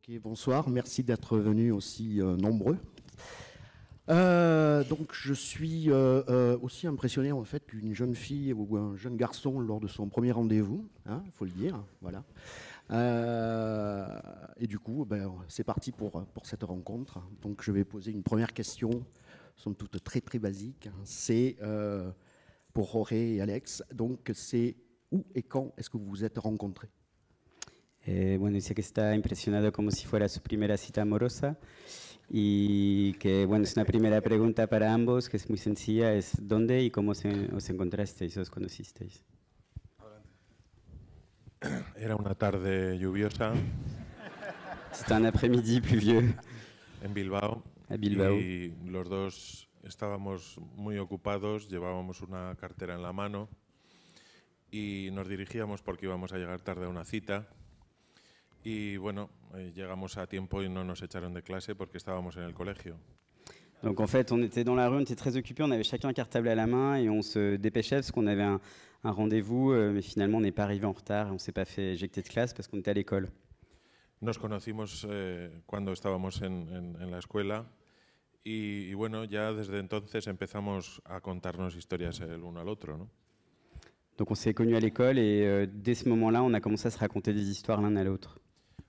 Ok, bonsoir, merci d'être venus aussi nombreux. Donc je suis aussi impressionné en fait qu'une jeune fille ou un jeune garçon lors de son premier rendez-vous, il faut le dire, voilà. Et du coup, c'est parti pour cette rencontre. Donc je vais poser une première question, somme toute très très basique. C'est pour Jorge et Alex. Donc c'est où et quand est-ce que vous vous êtes rencontrés? Bueno, dice que está impresionado como si fuera su primera cita amorosa y que, bueno, es una primera pregunta para ambos, que es muy sencilla, es ¿dónde y cómo os encontrasteis, os conocisteis? Era una tarde lluviosa C'était un après-midi pluvieux en Bilbao à Bilbao. y los dos estábamos muy ocupados, llevábamos una cartera en la mano y nos dirigíamos porque íbamos a llegar tarde a una cita. Y bueno, llegamos a tiempo y no nos echaron de clase porque estábamos en el colegio. Donc en fait, on était dans la rue, on était très occupés, on avait chacun un cartable à la main et on se dépêchait parce qu'on avait un rendez-vous, mais finalement on n'est pas arrivé en retard et on ne s'est pas fait éjecter de classe parce qu'on était à l'école. Nos conocimos cuando estábamos en la escuela y bueno, ya desde entonces empezamos a contarnos historias el uno al otro, ¿no? Donc on s'est connus à l'école et dès ce moment-là, on a commencé à se raconter des histoires l'un à l'autre.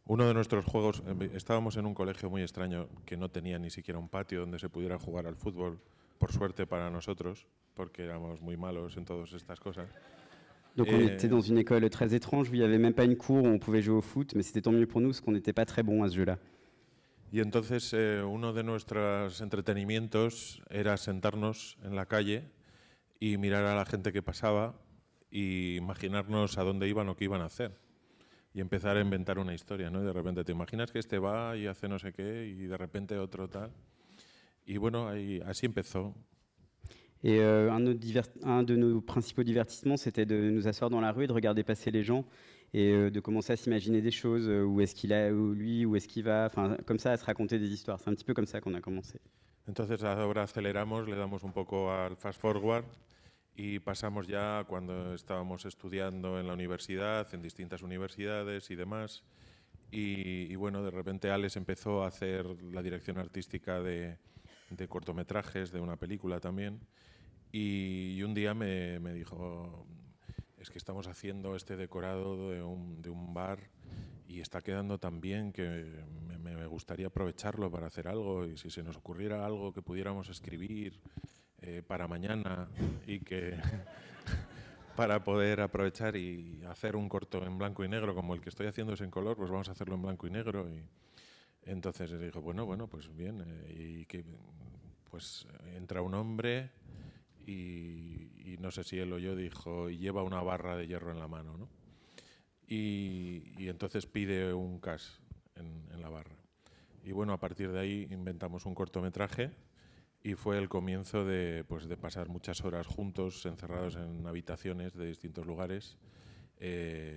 Uno de nuestros juegos, estábamos en un colegio muy extraño que no tenía ni siquiera un patio donde se pudiera jugar al fútbol, por suerte para nosotros, porque éramos muy malos en todas estas cosas. Donc on était dans une école très étrange où il n'y avait même pas une cour où on pouvait jouer au foot, mais c'était tant mieux pour nous parce qu'on n'était pas très bons à ce jeu-là. Y entonces uno de nuestros entretenimientos era sentarnos en la calle y mirar a la gente que pasaba y imaginarnos a dónde iban o qué iban a hacer. Y empezar a inventar una historia, ¿no? Y de repente te imaginas que este va y hace no sé qué y de repente otro tal. Y bueno, así empezó. Et un de nos principaux divertissements, c'était de nous asseoir dans la rue et de regarder passer les gens et de commencer à s'imaginer des choses, où est-ce qu'il est, où est-ce qu'il va, enfin comme ça, à se raconter des histoires. C'est un petit peu comme ça qu'on a commencé. Entonces ahora aceleramos, le damos un poco al fast forward y pasamos ya cuando estábamos estudiando en la universidad, en distintas universidades y demás. Y bueno, de repente Alex empezó a hacer la dirección artística de cortometrajes, de una película también. Y un día me dijo, es que estamos haciendo este decorado de un bar y está quedando tan bien que me gustaría aprovecharlo para hacer algo, y si se nos ocurriera algo que pudiéramos escribir para mañana y que para poder aprovechar y hacer un corto en blanco y negro como el que estoy haciendo es en color, pues vamos a hacerlo en blanco y negro. Y entonces le dijo, bueno, pues bien, y que pues entra un hombre y no sé si él o yo dijo, y lleva una barra de hierro en la mano, ¿no? Y entonces pide un cash en la barra. Y bueno, a partir de ahí inventamos un cortometraje y fue el comienzo de pasar muchas horas juntos, encerrados en habitaciones de distintos lugares,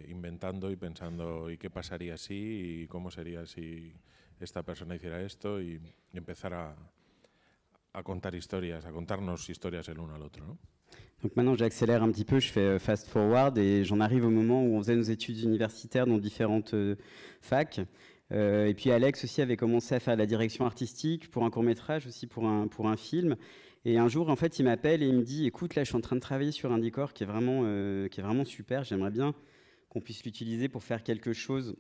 inventando y pensando, ¿y qué pasaría si? ¿Y cómo sería si esta persona hiciera esto? Y empezar a contar historias, a contarnos historias el uno al otro, ¿no? Donc maintenant, j'accélère un petit peu, je fais fast forward et j'en arrive au moment où on faisait nos études universitaires dans différentes facs. Et puis Alex aussi avait commencé à faire de la direction artistique pour un court-métrage, aussi pour un film. Et un jour, en fait, il m'appelle et il me dit, écoute, là, je suis en train de travailler sur un décor qui est vraiment super. J'aimerais bien qu'on puisse l'utiliser pour faire quelque chose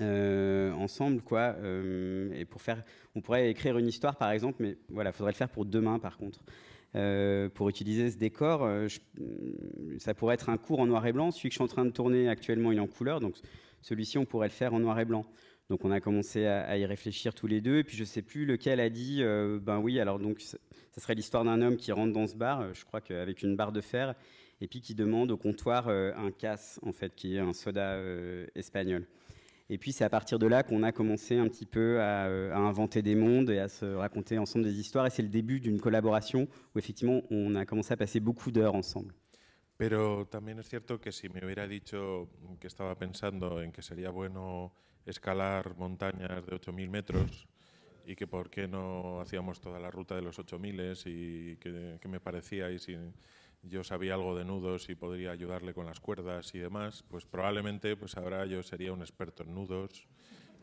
ensemble, quoi. Et on pourrait écrire une histoire, par exemple, mais voilà, il faudrait le faire pour demain, par contre. Pour utiliser ce décor, ça pourrait être un court en noir et blanc. Celui que je suis en train de tourner actuellement, il est en couleur, donc celui-ci, on pourrait le faire en noir et blanc. Donc on a commencé à y réfléchir tous les deux, et puis je sais plus lequel a dit, ben oui, alors donc ça serait l'histoire d'un homme qui rentre dans ce bar, je crois qu'avec une barre de fer, et puis qui demande au comptoir un casse, en fait, qui est un soda espagnol. Et puis c'est à partir de là qu'on a commencé un petit peu à inventer des mondes et à se raconter ensemble des histoires. Et c'est le début d'une collaboration où effectivement on a commencé à passer beaucoup d'heures ensemble. Pero también es cierto que si me hubiera dicho que estaba pensando en que sería bueno escalar montañas de 8.000 metros y que por qué no hacíamos toda la ruta de los 8.000 y que me parecía, y si yo sabía algo de nudos y podría ayudarle con las cuerdas y demás, pues probablemente pues ahora yo sería un experto en nudos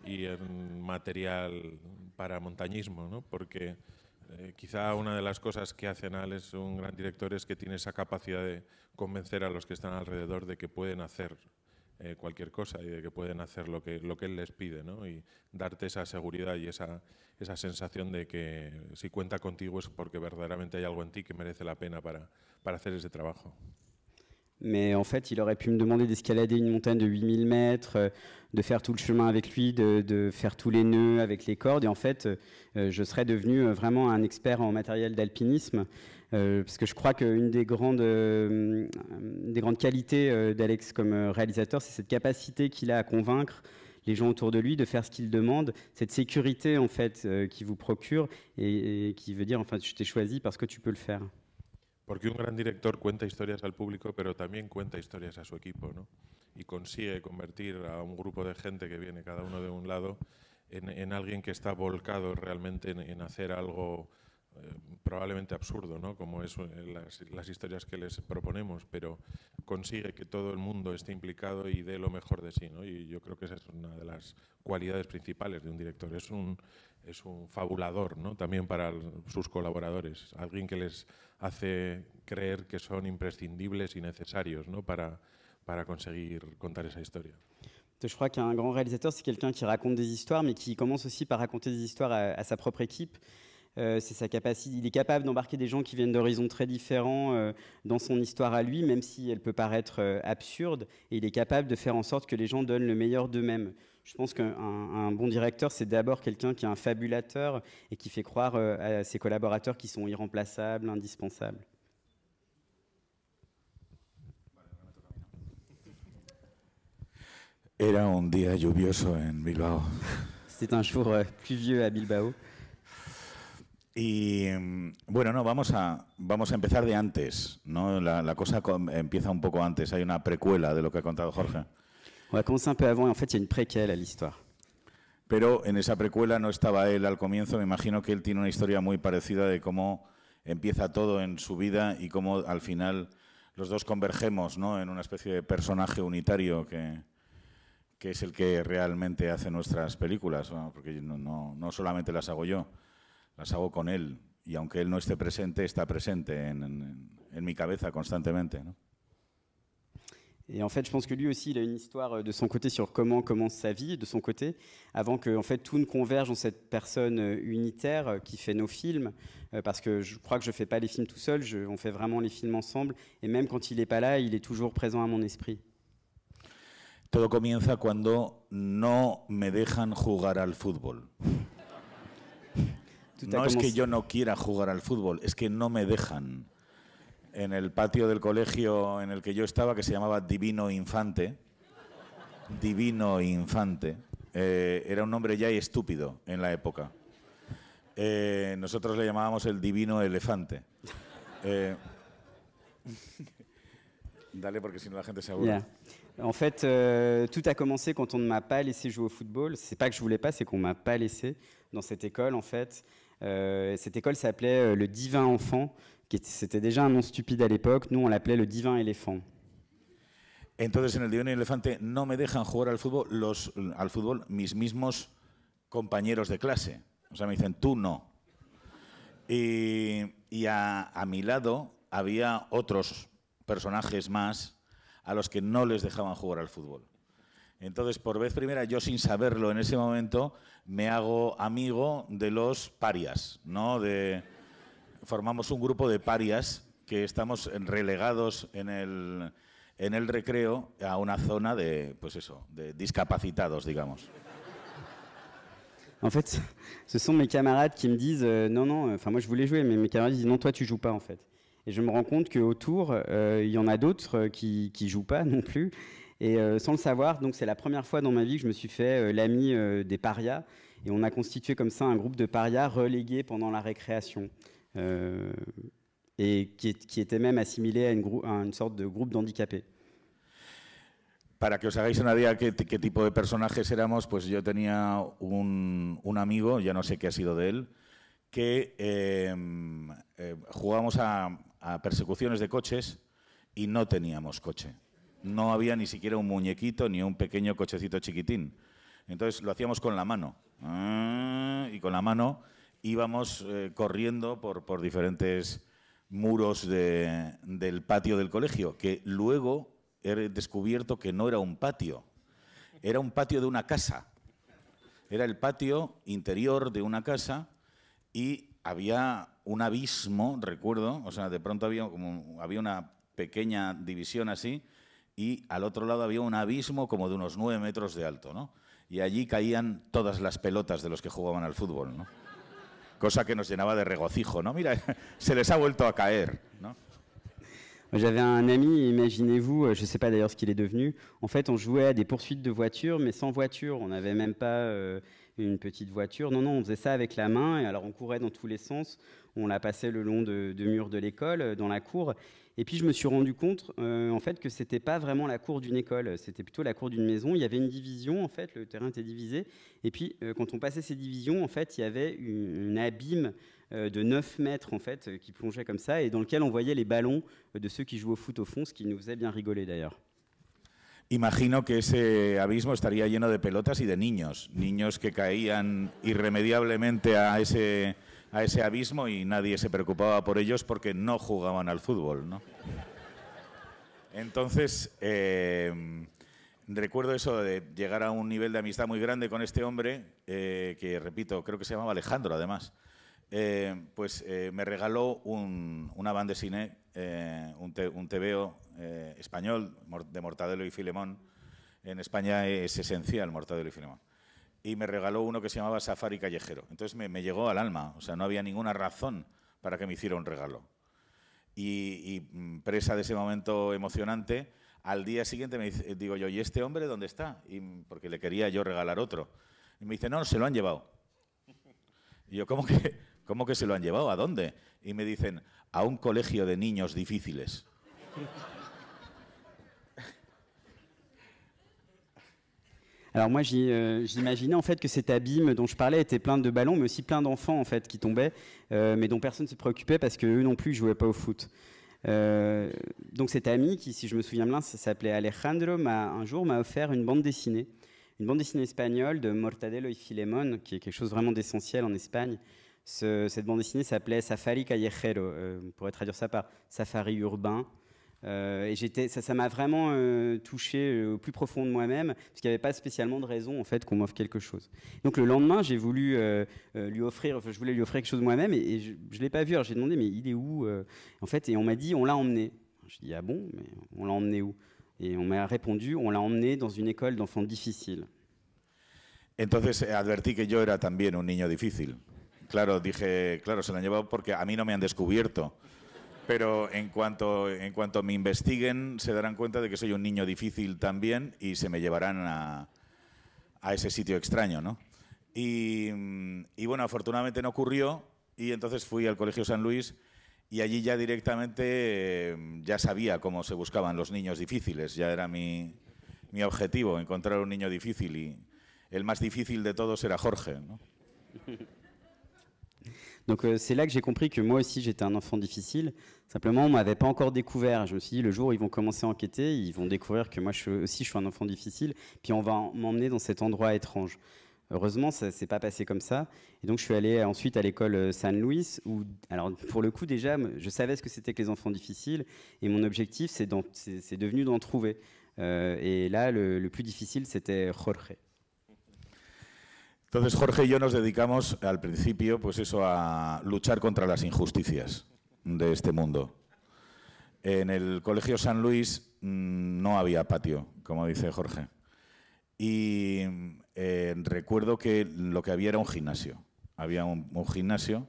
y en material para montañismo, ¿no? Porque quizá una de las cosas que hace Al es un gran director es que tiene esa capacidad de convencer a los que están alrededor de que pueden hacer cualquier cosa y de que pueden hacer lo que él les pide, ¿no? Y darte esa seguridad y esa sensación de que si cuenta contigo es porque verdaderamente hay algo en ti que merece la pena para hacer ese trabajo. Mais en fait, il aurait pu me demander d'escalader une montagne de 8000 mètres, de faire tout le chemin avec lui, de faire tous les nœuds avec les cordes. Et en fait, je serais devenu vraiment un expert en matériel d'alpinisme. Parce que je crois qu'une des grandes qualités d'Alex comme réalisateur, c'est cette capacité qu'il a à convaincre les gens autour de lui de faire ce qu'il demande, cette sécurité en fait qu'il vous procure et qui veut dire, enfin, je t'ai choisi parce que tu peux le faire. Porque un gran director cuenta historias al público, pero también cuenta historias a su equipo, ¿no? Y consigue convertir a un grupo de gente que viene cada uno de un lado en alguien que está volcado realmente en hacer algo probablemente absurdo, ¿no? Como es las historias que les proponemos, pero consigue que todo el mundo esté implicado y dé lo mejor de sí, ¿no? Y yo creo que esa es una de las cualidades principales de un director. Es un fabulador, ¿no? También para sus colaboradores, alguien que les hace creer que son imprescindibles y necesarios, ¿no? para conseguir contar esa historia. Je crois qu'un grand réalisateur, c'est quelqu'un qui raconte des histoires, mais qui commence aussi par raconter des histoires à sa propre équipe. C'est sa capacité. Il est capable d'embarquer des gens qui viennent d'horizons très différents dans son histoire à lui, même si elle peut paraître absurde. Et il est capable de faire en sorte que les gens donnent le meilleur d'eux-mêmes. Je pense qu'un bon directeur, c'est d'abord quelqu'un qui est un fabulateur et qui fait croire à ses collaborateurs qu'ils sont irremplaçables, indispensables. Era un día lluvioso en Bilbao. C'était un jour pluvieux à Bilbao. Y bueno, no, vamos a empezar de antes, ¿no? La cosa empieza un poco antes, hay una precuela de lo que ha contado Jorge. On va commencer un peu avant, et en fait, il y a une préquelle à l'histoire. Pero en esa precuela no estaba él al comienzo, me imagino que él tiene una historia muy parecida de cómo empieza todo en su vida y cómo al final los dos convergemos, ¿no? En una especie de personaje unitario que es el que realmente hace nuestras películas, ¿no? Porque no solamente las hago yo, las hago con él, y aunque él no esté presente, está presente en mi cabeza constantemente, ¿no? Et en fait, je pense que lui aussi, il a une histoire de son côté sur comment commence sa vie, de son côté, avant que en fait, tout ne converge en cette personne unitaire qui fait nos films, parce que je crois que je ne fais pas les films tout seul, on fait vraiment les films ensemble, et même quand il n'est pas là, il est toujours présent à mon esprit. Todo comienza cuando no me dejan jugar al fútbol. No es que yo no quiera jugar al fútbol, es que no me dejan. En el patio del colegio en el que yo estaba, que se llamaba Divino Infante, era un nombre ya estúpido en la época. Nosotros le llamábamos el Divino Elefante. Dale, porque si no la gente se aburre. Yeah. En fait, tout a commencé quand on ne m'a pas laissé jouer au football. C'est pas que je voulais pas, c'est qu'on m'a pas laissé dans cette école, en fait. Cette école s'appelait le Divin Enfant. C'était déjà un nom stupide à l'époque. Nous, on l'appelait le Divin Éléphant. Entonces, en el Divino Elefante no me dejan jugar al fútbol mis mismos compañeros de clase. O sea, me dicen, tú no. Y a mi lado había otros personajes más a los que no les dejaban jugar al fútbol. Entonces, por vez primera, yo sin saberlo en ese momento, me hago amigo de los parias, ¿no? Formamos un grupo de parias que estamos relegados en el recreo a una zona de, pues eso, de discapacitados, digamos. En fait, ce sont mes camarades qui me disent non, enfin moi je voulais jouer, mais mes camarades disent non, toi tu joues pas en fait. Et je me rends compte qu'autour, il y en a d'autres qui jouent pas non plus. Et sans le savoir, donc c'est la première fois dans ma vie que je me suis fait l'ami des parias. Et on a constitué comme ça un groupe de parias relégués pendant la récréation. Et qui était même assimilé à une sorte de groupe d'handicapés. Para que os hagáis una idea qué tipo de personajes éramos, pues yo tenía un amigo, ya no sé qué ha sido de él, que jugábamos a persecuciones de coches y no teníamos coche. No había ni siquiera un muñequito ni un pequeño cochecito chiquitín. Entonces lo hacíamos con la mano. Y con la mano íbamos corriendo por diferentes muros del patio del colegio, que luego he descubierto que no era un patio, era un patio de una casa. Era el patio interior de una casa y había un abismo, recuerdo, o sea, de pronto había una pequeña división así y al otro lado había un abismo como de unos 9 metros de alto, ¿no? Y allí caían todas las pelotas de los que jugaban al fútbol, ¿no? Cosa que nos llenaba de regocijo, ¿no? Mira, se les ha vuelto a caer, ¿no? J'avais un ami, imaginez-vous, je ne sais pas d'ailleurs ce qu'il est devenu. En fait, on jouait à des poursuites de voitures, mais sans voiture. On n'avait même pas une petite voiture. Non, non, on faisait ça avec la main. Et alors, on courait dans tous les sens. On la passait le long de murs de l'école, dans la cour. Et puis, je me suis rendu compte, en fait, que c'était pas vraiment la cour d'une école. C'était plutôt la cour d'une maison. Il y avait une division, en fait. Le terrain était divisé. Et puis, quand on passait ces divisions, en fait, il y avait un abîme de 9 mètres en fait, qui plongeait comme ça et dans lequel on voyait les ballons de ceux qui jouent au foot au fond, ce qui nous faisait bien rigoler d'ailleurs. Imagino que ese abismo estaría lleno de pelotas y de niños que caían irremediablemente a ese abismo y nadie se preocupaba por ellos porque no jugaban al fútbol, ¿no? Entonces, recuerdo eso de llegar a un nivel de amistad muy grande con este hombre, que repito, creo que se llamaba Alejandro además. Me regaló una bande dessinée, un TVO español de Mortadelo y Filemón. En España es esencial Mortadelo y Filemón. Y me regaló uno que se llamaba Safari Callejero. Entonces me llegó al alma, o sea, no había ninguna razón para que me hiciera un regalo. Y presa de ese momento emocionante, al día siguiente digo yo, ¿y este hombre dónde está? Porque le quería yo regalar otro. Y me dice, no, se lo han llevado. Y yo, ¿cómo que se lo han llevado? ¿A dónde? Y me dicen, a un colegio de niños difíciles. Alors moi, j'imaginais en fait que cet abîme dont je parlais était plein de ballons, mais aussi plein d'enfants en fait qui tombaient, mais dont personne ne se préoccupait parce qu'eux non plus, ils jouaient pas au foot. Donc cet ami, qui, si je me souviens bien, ça s'appelait Alejandro, un jour m'a offert une bande dessinée espagnole de Mortadelo y Filemón, qui est quelque chose vraiment d'essentiel en Espagne. Cette bande dessinée s'appelait Safari Callejero, on pourrait traduire ça par Safari urbain. Et ça m'a vraiment touché au plus profond de moi-même, parce qu'il n'y avait pas spécialement de raison en fait qu'on m'offre quelque chose. Donc le lendemain, j'ai voulu je voulais lui offrir quelque chose moi-même, et je ne l'ai pas vu. Alors j'ai demandé, mais il est où en fait, et on m'a dit, on l'a emmené. Je dis, ah bon, mais on l'a emmené où? Et on m'a répondu, on l'a emmené dans une école d'enfants difficiles. Entonces advertí que yo era también un niño difícil. Claro, dije, claro, se lo han llevado porque a mí no me han descubierto. Pero en cuanto me investiguen, se darán cuenta de que soy un niño difícil también y se me llevarán a ese sitio extraño, ¿no? Y bueno, afortunadamente no ocurrió y entonces fui al Colegio San Luis y allí ya directamente ya sabía cómo se buscaban los niños difíciles. Ya era mi objetivo, encontrar un niño difícil, y el más difícil de todos era Jorge, ¿no? Donc c'est là que j'ai compris que moi aussi j'étais un enfant difficile. Simplement, on ne m'avait pas encore découvert. Je me suis dit, le jour où ils vont commencer à enquêter, ils vont découvrir que moi je suis un enfant difficile, puis on va m'emmener dans cet endroit étrange. Heureusement, ça ne s'est pas passé comme ça. Et donc je suis allé ensuite à l'école San Luis, où, alors pour le coup déjà, je savais ce que c'était que les enfants difficiles, et mon objectif c'est devenu d'en trouver. Et là, le plus difficile, c'était Jorge. Entonces Jorge y yo nos dedicamos al principio pues eso, a luchar contra las injusticias de este mundo. En el Colegio San Luis no había patio, como dice Jorge. Y recuerdo que lo que había era un gimnasio. Había un gimnasio,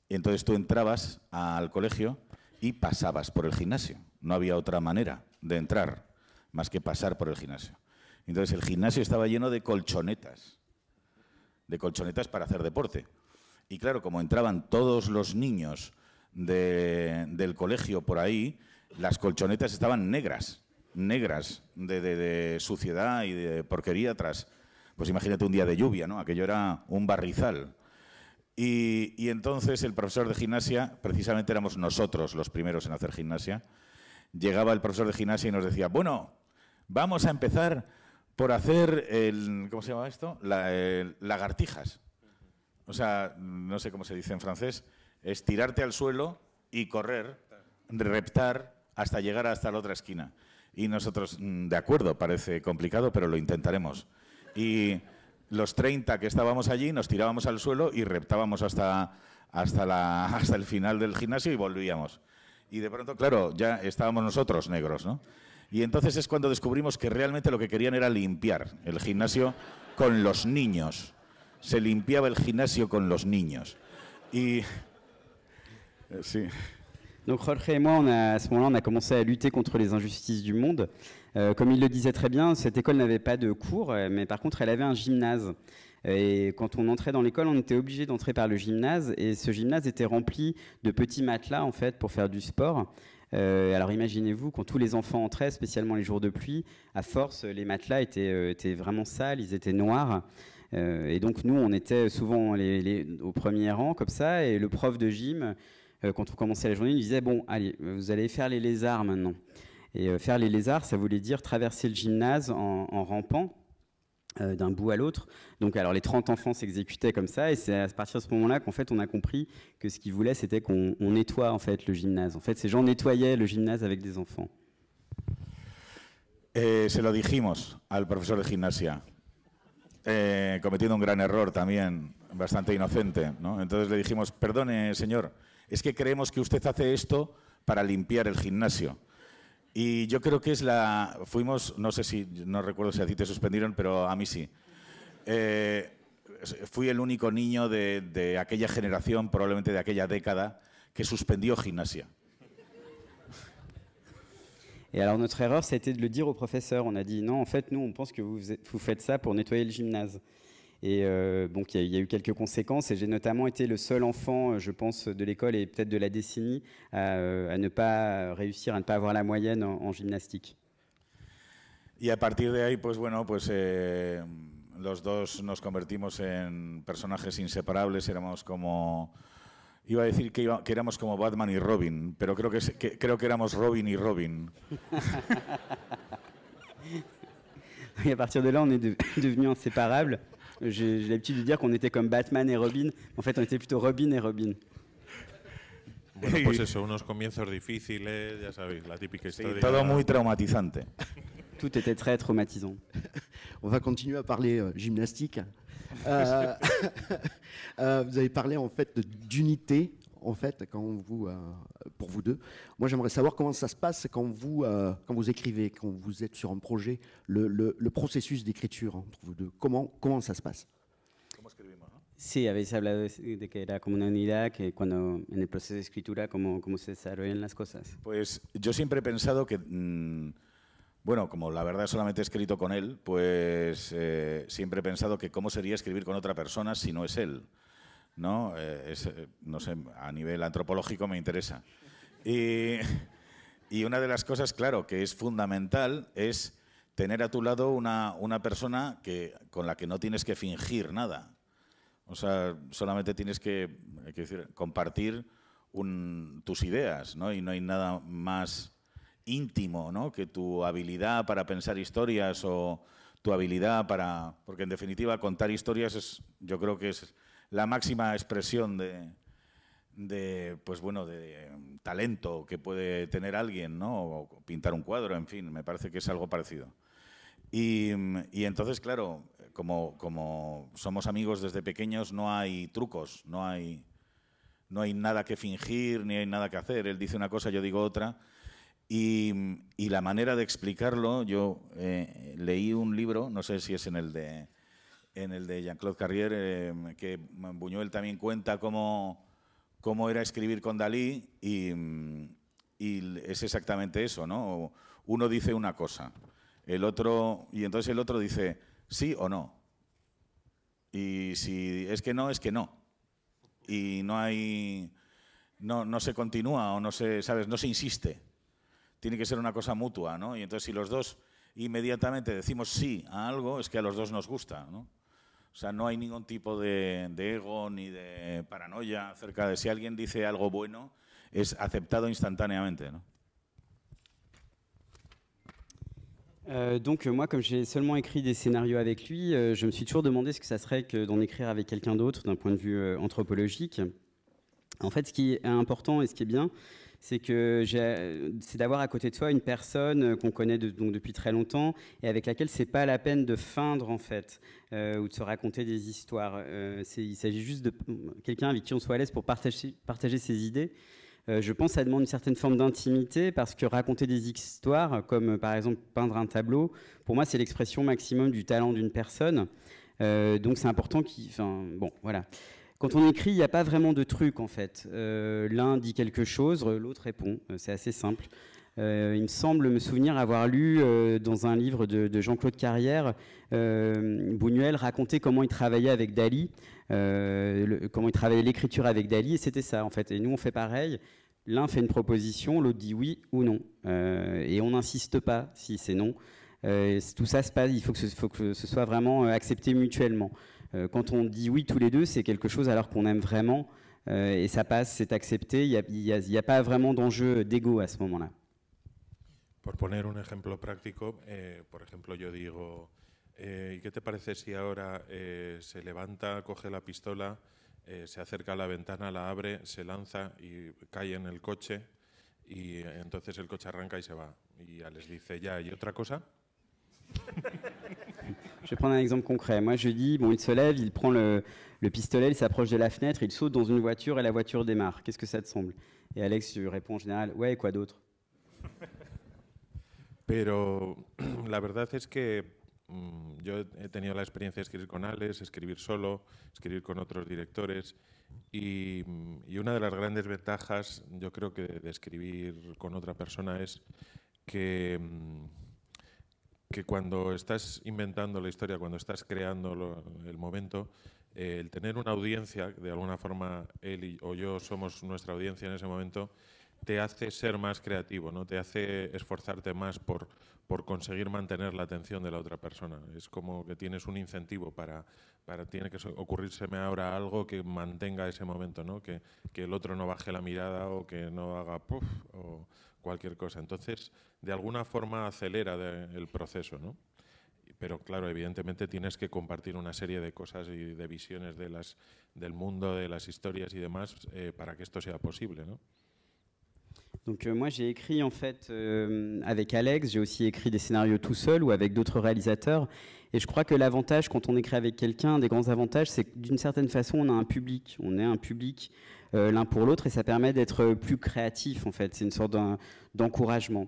y entonces tú entrabas al colegio y pasabas por el gimnasio. No había otra manera de entrar más que pasar por el gimnasio. Entonces el gimnasio estaba lleno de colchonetas para hacer deporte. Y claro, como entraban todos los niños del colegio por ahí, las colchonetas estaban negras de suciedad y de porquería tras, pues imagínate un día de lluvia, ¿no? Aquello era un barrizal. Y entonces el profesor de gimnasia, precisamente éramos nosotros los primeros en hacer gimnasia, llegaba el profesor de gimnasia y nos decía, bueno, vamos a empezar por hacer ¿cómo se llama esto? Lagartijas. O sea, no sé cómo se dice en francés, es tirarte al suelo y correr, reptar hasta llegar hasta la otra esquina. Y nosotros, de acuerdo, parece complicado, pero lo intentaremos. Y los 30 que estábamos allí nos tirábamos al suelo y reptábamos hasta el final del gimnasio y volvíamos. Y de pronto, claro, ya estábamos nosotros negros, ¿no? Y entonces es cuando descubrimos que realmente lo que querían era limpiar el gimnasio con los niños. Se limpiaba el gimnasio con los niños. Y... sí. Donc Jorge et moi, à ce moment-là, on a commencé à lutter contre les injustices du monde. Comme il le disait très bien, cette école n'avait pas de cours, mais par contre, elle avait un gymnase. Et quand on entrait dans l'école, on était obligé d'entrer par le gymnase. Et ce gymnase était rempli de petits matelas, en fait, pour faire du sport. Alors imaginez-vous, quand tous les enfants entraient, spécialement les jours de pluie, à force, les matelas étaient vraiment sales, ils étaient noirs. Et donc nous, on était souvent au premier rang, comme ça, et le prof de gym, quand on commençait la journée, il nous disait « Bon, allez, vous allez faire les lézards maintenant ». Et faire les lézards, ça voulait dire traverser le gymnase en rampant d'un bout à l'autre. Donc alors les 30 enfants s'exécutaient comme ça, et c'est à partir de ce moment-là qu'en fait on a compris que ce qu'ils voulaient, c'était qu'on nettoie en fait le gymnase. En fait, ces gens nettoyaient le gymnase avec des enfants. Se lo dijimos al profesor de gimnasia, cometiendo un gran error también, bastante inocente, ¿no? Entonces le dijimos, perdone señor, es que creemos que usted hace esto para limpiar el gimnasio. Y yo creo que fuimos, no recuerdo si a ti te suspendieron, pero a mí sí. Fui el único niño de aquella generación, probablemente de aquella década, que suspendió gimnasia. Et alors notre erreur, ça a été de le dire au professeur. On a dit non, en fait, nous, on pense que vous faites ça pour nettoyer le gymnase. Et donc il y a eu quelques conséquences, et j'ai notamment été le seul enfant, je pense, de l'école et peut-être de la décennie à ne pas réussir, à ne pas avoir la moyenne en gymnastique. Y a partir de ahí, pues bueno, pues los dos nos convertimos en personajes inseparables, éramos como... Iba a decir que éramos como Batman y Robin, pero creo que éramos Robin y Robin. Et à partir de là, on est devenus inséparables. J'ai l'habitude de dire qu'on était comme Batman et Robin. En fait, on était plutôt Robin et Robin. Bueno, pues eso, unos comienzos difíciles, ya sabéis, la típica historia. Sí, todo muy traumatizante. Tout était très traumatisant. On va continuer à parler gymnastique. Vous avez parlé en fait d'unité, en fait, pour vous deux. Moi, j'aimerais savoir comment ça se passe quand vous écrivez, quand vous êtes sur un projet, le processus d'écriture entre vous deux. Comment ça se passe? Sí, habéis hablado de que era como una unidad, que cuando en el proceso de escritura, cómo se desarrollan las cosas. Pues yo siempre he pensado que, bueno, como la verdad solamente he escrito con él, pues siempre he pensado que cómo sería escribir con otra persona si no es él, ¿no? No sé, a nivel antropológico me interesa. Y una de las cosas, claro, que es fundamental es tener a tu lado una persona con la que no tienes que fingir nada. O sea, solamente tienes que compartir tus ideas, ¿no? Y no hay nada más íntimo, ¿no?, que tu habilidad para pensar historias o tu habilidad para... Porque en definitiva contar historias yo creo que es la máxima expresión de talento que puede tener alguien, ¿no? O pintar un cuadro, en fin, me parece que es algo parecido. Y entonces, claro, como somos amigos desde pequeños, no hay trucos, no hay nada que fingir, ni hay nada que hacer. Él dice una cosa, yo digo otra. Y la manera de explicarlo, yo leí un libro, no sé si es en el de Jean-Claude Carrière, que Buñuel también cuenta cómo era escribir con Dalí, y es exactamente eso, ¿no? Uno dice una cosa, y entonces el otro dice sí o no. Y si es que no, es que no. Y no se continúa o no se, ¿sabes? No se insiste. Tiene que ser una cosa mutua, ¿no? Y entonces si los dos inmediatamente decimos sí a algo, es que a los dos nos gusta, ¿no? O sea, no hay ningún tipo de ego ni de paranoia acerca de si alguien dice algo bueno, es aceptado instantáneamente, ¿no? Donc moi, comme j'ai seulement écrit des scénarios avec lui, je me suis toujours demandé ce que ça serait que d'en écrire avec quelqu'un d'autre d'un point de vue anthropologique. En fait, ce qui est important et ce qui est bien, c'est d'avoir à côté de soi une personne qu'on connaît donc depuis très longtemps et avec laquelle c'est pas la peine de feindre en fait ou de se raconter des histoires. Il s'agit juste de quelqu'un avec qui on soit à l'aise pour partager ses idées. Je pense que ça demande une certaine forme d'intimité parce que raconter des histoires, comme par exemple peindre un tableau, pour moi c'est l'expression maximum du talent d'une personne. Donc c'est important bon, voilà. Quand on écrit, il n'y a pas vraiment de truc en fait. L'un dit quelque chose, l'autre répond. C'est assez simple. Il me semble me souvenir avoir lu dans un livre de Jean-Claude Carrière, Buñuel racontait comment il travaillait avec Dali, comment il travaillait l'écriture avec Dali, et c'était ça en fait. Et nous on fait pareil. L'un fait une proposition, l'autre dit oui ou non. Et on n'insiste pas si c'est non. Tout ça se passe, il faut que ce soit vraiment accepté mutuellement. Quand on dit oui tous les deux, c'est quelque chose alors qu'on aime vraiment. Et ça passe, c'est accepté. Il n'y a pas vraiment d'enjeu d'ego à ce moment-là. Por poner un ejemplo práctico, por ejemplo, yo digo, ¿y qué te parece si ahora se levanta, coge la pistola, se acerca a la ventana, la abre, se lanza y cae en el coche y entonces el coche arranca y se va? Y Alex dice, ya, ¿y otra cosa? Je vais prendre un exemple concret. Moi, je dis, bon, il se lève, il prend le pistolet, il s'approche de la fenêtre, il saute dans une voiture et la voiture démarre. Qu'est-ce que ça te semble? Et Alex lui répond en général, ouais, et quoi d'autre? Pero la verdad es que yo he tenido la experiencia de escribir con Alex, escribir solo, escribir con otros directores y una de las grandes ventajas, yo creo que de escribir con otra persona es que cuando estás inventando la historia, cuando estás creando el momento, el tener una audiencia, de alguna forma él o yo somos nuestra audiencia en ese momento, te hace ser más creativo, ¿no? Te hace esforzarte más por conseguir mantener la atención de la otra persona. Es como que tienes un incentivo tiene que ocurrírseme ahora algo que mantenga ese momento, ¿no? Que el otro no baje la mirada o que no haga puff o cualquier cosa. Entonces, de alguna forma acelera el proceso, ¿no? Pero claro, evidentemente tienes que compartir una serie de cosas y de visiones del mundo, de las historias y demás para que esto sea posible, ¿no? Donc moi j'ai écrit en fait avec Alex, j'ai aussi écrit des scénarios tout seul ou avec d'autres réalisateurs et je crois que l'avantage quand on écrit avec quelqu'un, des grands avantages, c'est que d'une certaine façon on a un public, l'un pour l'autre et ça permet d'être plus créatif en fait, c'est une sorte d'encouragement.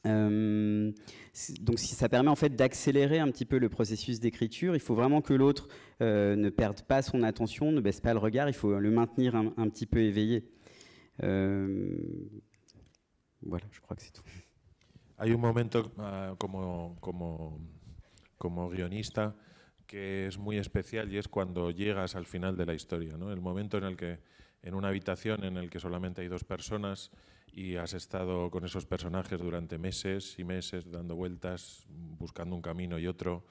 Donc ça permet en fait d'accélérer un petit peu le processus d'écriture, il faut vraiment que l'autre ne perde pas son attention, ne baisse pas le regard, il faut le maintenir un petit peu éveillé. Voilà, je crois que c'est tout. Hay un momento como guionista que es muy especial y es cuando llegas al final de la historia, ¿no? El momento en el que en una habitación en el que solamente hay dos personas y has estado con esos personajes durante meses y meses dando vueltas, buscando un camino y otro.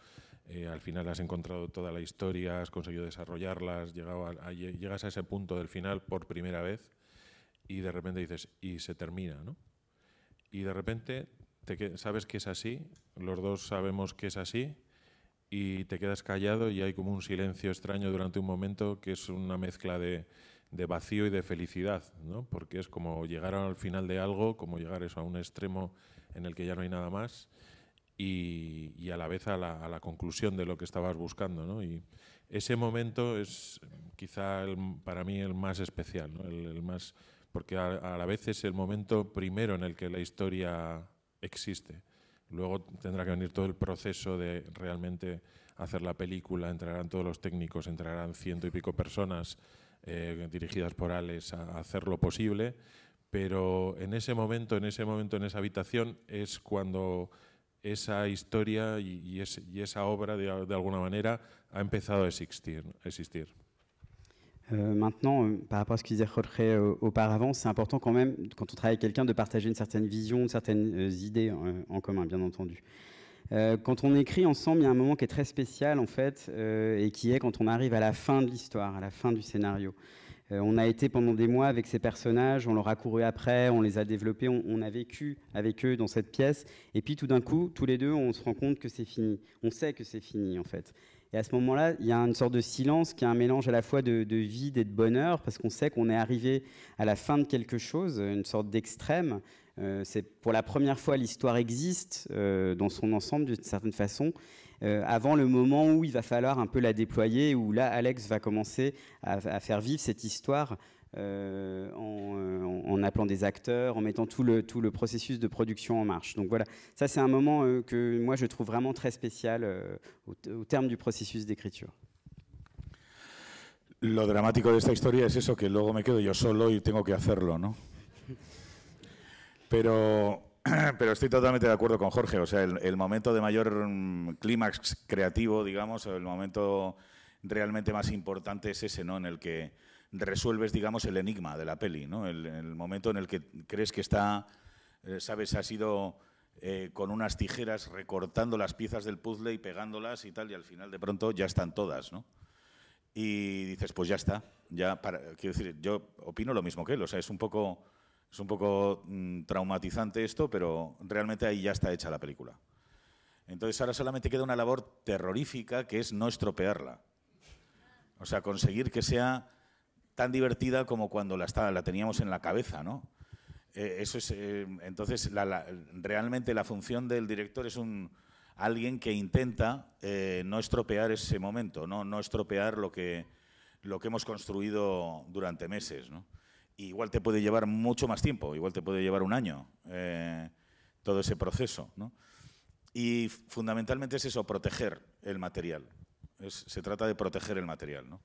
Al final has encontrado toda la historia, has conseguido desarrollarla, llegas a ese punto del final por primera vez. Y de repente dices, y se termina, ¿no? Y de repente sabes que es así, los dos sabemos que es así, y te quedas callado y hay como un silencio extraño durante un momento que es una mezcla de vacío y de felicidad, ¿no? Porque es como llegar al final de algo, como llegar a un extremo en el que ya no hay nada más, y a la vez a la conclusión de lo que estabas buscando, ¿no? Y ese momento es quizá para mí el más especial, ¿no? El más... Porque a la vez es el momento primero en el que la historia existe. Luego tendrá que venir todo el proceso de realmente hacer la película, entrarán todos los técnicos, entrarán 100 y pico personas dirigidas por Alex a hacer lo posible, pero en ese momento, en esa habitación, es cuando esa historia y esa obra, de alguna manera, ha empezado a existir. Maintenant, par rapport à ce que disait Jorge auparavant, c'est important quand même, quand on travaille avec quelqu'un, de partager une certaine vision, certaines idées en commun, bien entendu. Quand on écrit ensemble, il y a un moment qui est très spécial, en fait, et qui est quand on arrive à la fin de l'histoire, à la fin du scénario. On a été pendant des mois avec ces personnages, on leur a couru après, on les a développés, on a vécu avec eux dans cette pièce. Et puis tout d'un coup, tous les deux, on se rend compte que c'est fini. On sait que c'est fini en fait. Et à ce moment-là, il y a une sorte de silence qui est un mélange à la fois de vide et de bonheur, parce qu'on sait qu'on est arrivé à la fin de quelque chose, une sorte d'extrême. C'est pour la première fois l'histoire existe dans son ensemble d'une certaine façon, avant le moment où il va falloir un peu la déployer, où là Alex va commencer à faire vivre cette histoire en appelant des acteurs, en mettant tout le processus de production en marche. Donc voilà, ça c'est un moment que moi je trouve vraiment très spécial au terme du processus d'écriture. Lo dramático de esta historia es eso, que luego me quedo yo solo y tengo que hacerlo, ¿no? Pero estoy totalmente de acuerdo con Jorge. O sea, el momento de mayor clímax creativo, digamos, el momento realmente más importante es ese, ¿no? En el que resuelves, digamos, el enigma de la peli, ¿no? El momento en el que crees que está, sabes, has ido con unas tijeras recortando las piezas del puzzle y pegándolas y tal, y al final de pronto ya están todas, ¿no? Y dices, pues ya está. Quiero decir, yo opino lo mismo que él. O sea, es un poco traumatizante esto, pero realmente ahí ya está hecha la película. Entonces ahora solamente queda una labor terrorífica, que es no estropearla. O sea, conseguir que sea tan divertida como cuando la teníamos en la cabeza, ¿no? Eso es, entonces, realmente la función del director es alguien que intenta no estropear ese momento, no estropear lo que hemos construido durante meses, ¿no? Igual te puede llevar mucho más tiempo, igual te puede llevar un año todo ese proceso, ¿no? Y fundamentalmente es eso, proteger el material. Se trata de proteger el material, ¿no?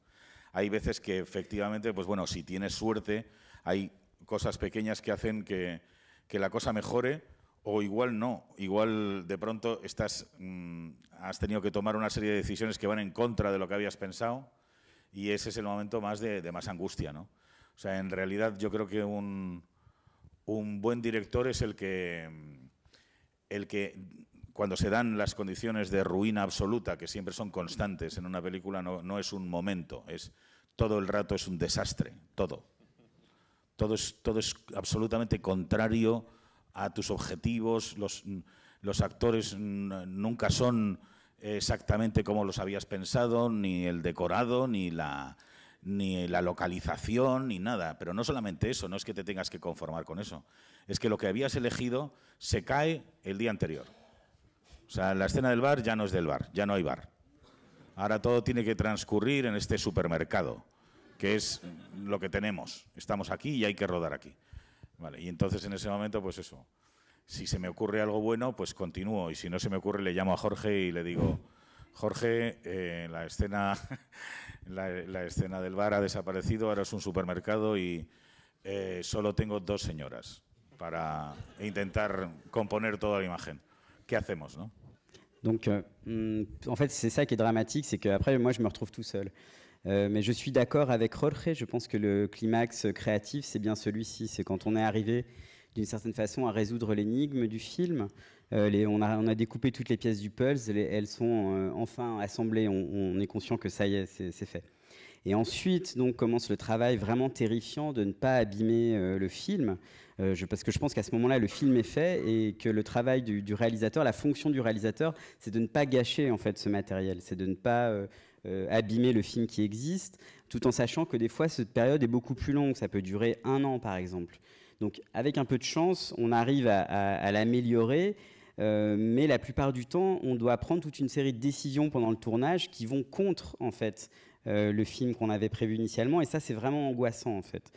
Hay veces que efectivamente, pues bueno, si tienes suerte, hay cosas pequeñas que hacen que la cosa mejore, o igual no. Igual de pronto has tenido que tomar una serie de decisiones que van en contra de lo que habías pensado, y ese es el momento más de más angustia, ¿no? O sea, en realidad yo creo que un buen director es el que cuando se dan las condiciones de ruina absoluta, que siempre son constantes en una película, no es un momento, todo el rato es un desastre, todo. Todo es absolutamente contrario a tus objetivos, los actores nunca son exactamente como los habías pensado, ni el decorado, ni la localización, ni nada. Pero no solamente eso, no es que te tengas que conformar con eso. Es que lo que habías elegido se cae el día anterior. O sea, la escena del bar ya no es del bar, ya no hay bar. Ahora todo tiene que transcurrir en este supermercado, que es lo que tenemos. Estamos aquí y hay que rodar aquí. Vale, y entonces en ese momento, pues eso. Si se me ocurre algo bueno, pues continúo. Y si no se me ocurre, le llamo a Jorge y le digo, Jorge, la escena del bar ha desaparecido, ahora es un supermercado y solo tengo 2 señoras para intentar componer toda la imagen. ¿Qué hacemos, no? Donc, en fait, c'est ça qui est dramatique, c'est qu'après, moi, je me retrouve tout seul. Mais je suis d'accord avec Jorge, je pense que le climax créatif, c'est bien celui-ci, c'est quand on est arrivé d'une certaine façon à résoudre l'énigme du film. On a découpé toutes les pièces du puzzle, elles sont enfin assemblées, on est conscient que ça y est, c'est fait. Et ensuite, donc, commence le travail vraiment terrifiant de ne pas abîmer le film, parce que je pense qu'à ce moment-là, le film est fait et que le travail du réalisateur, la fonction du réalisateur, c'est de ne pas gâcher en fait ce matériel, c'est de ne pas abîmer le film qui existe, tout en sachant que des fois, cette période est beaucoup plus longue, ça peut durer 1 an par exemple. Donc, avec un peu de chance, on arrive à l'améliorer, mais la plupart du temps, on doit prendre toute une série de décisions pendant le tournage qui vont contre en fait le film qu'on avait prévu initialement, et ça c'est vraiment angoissant en fait.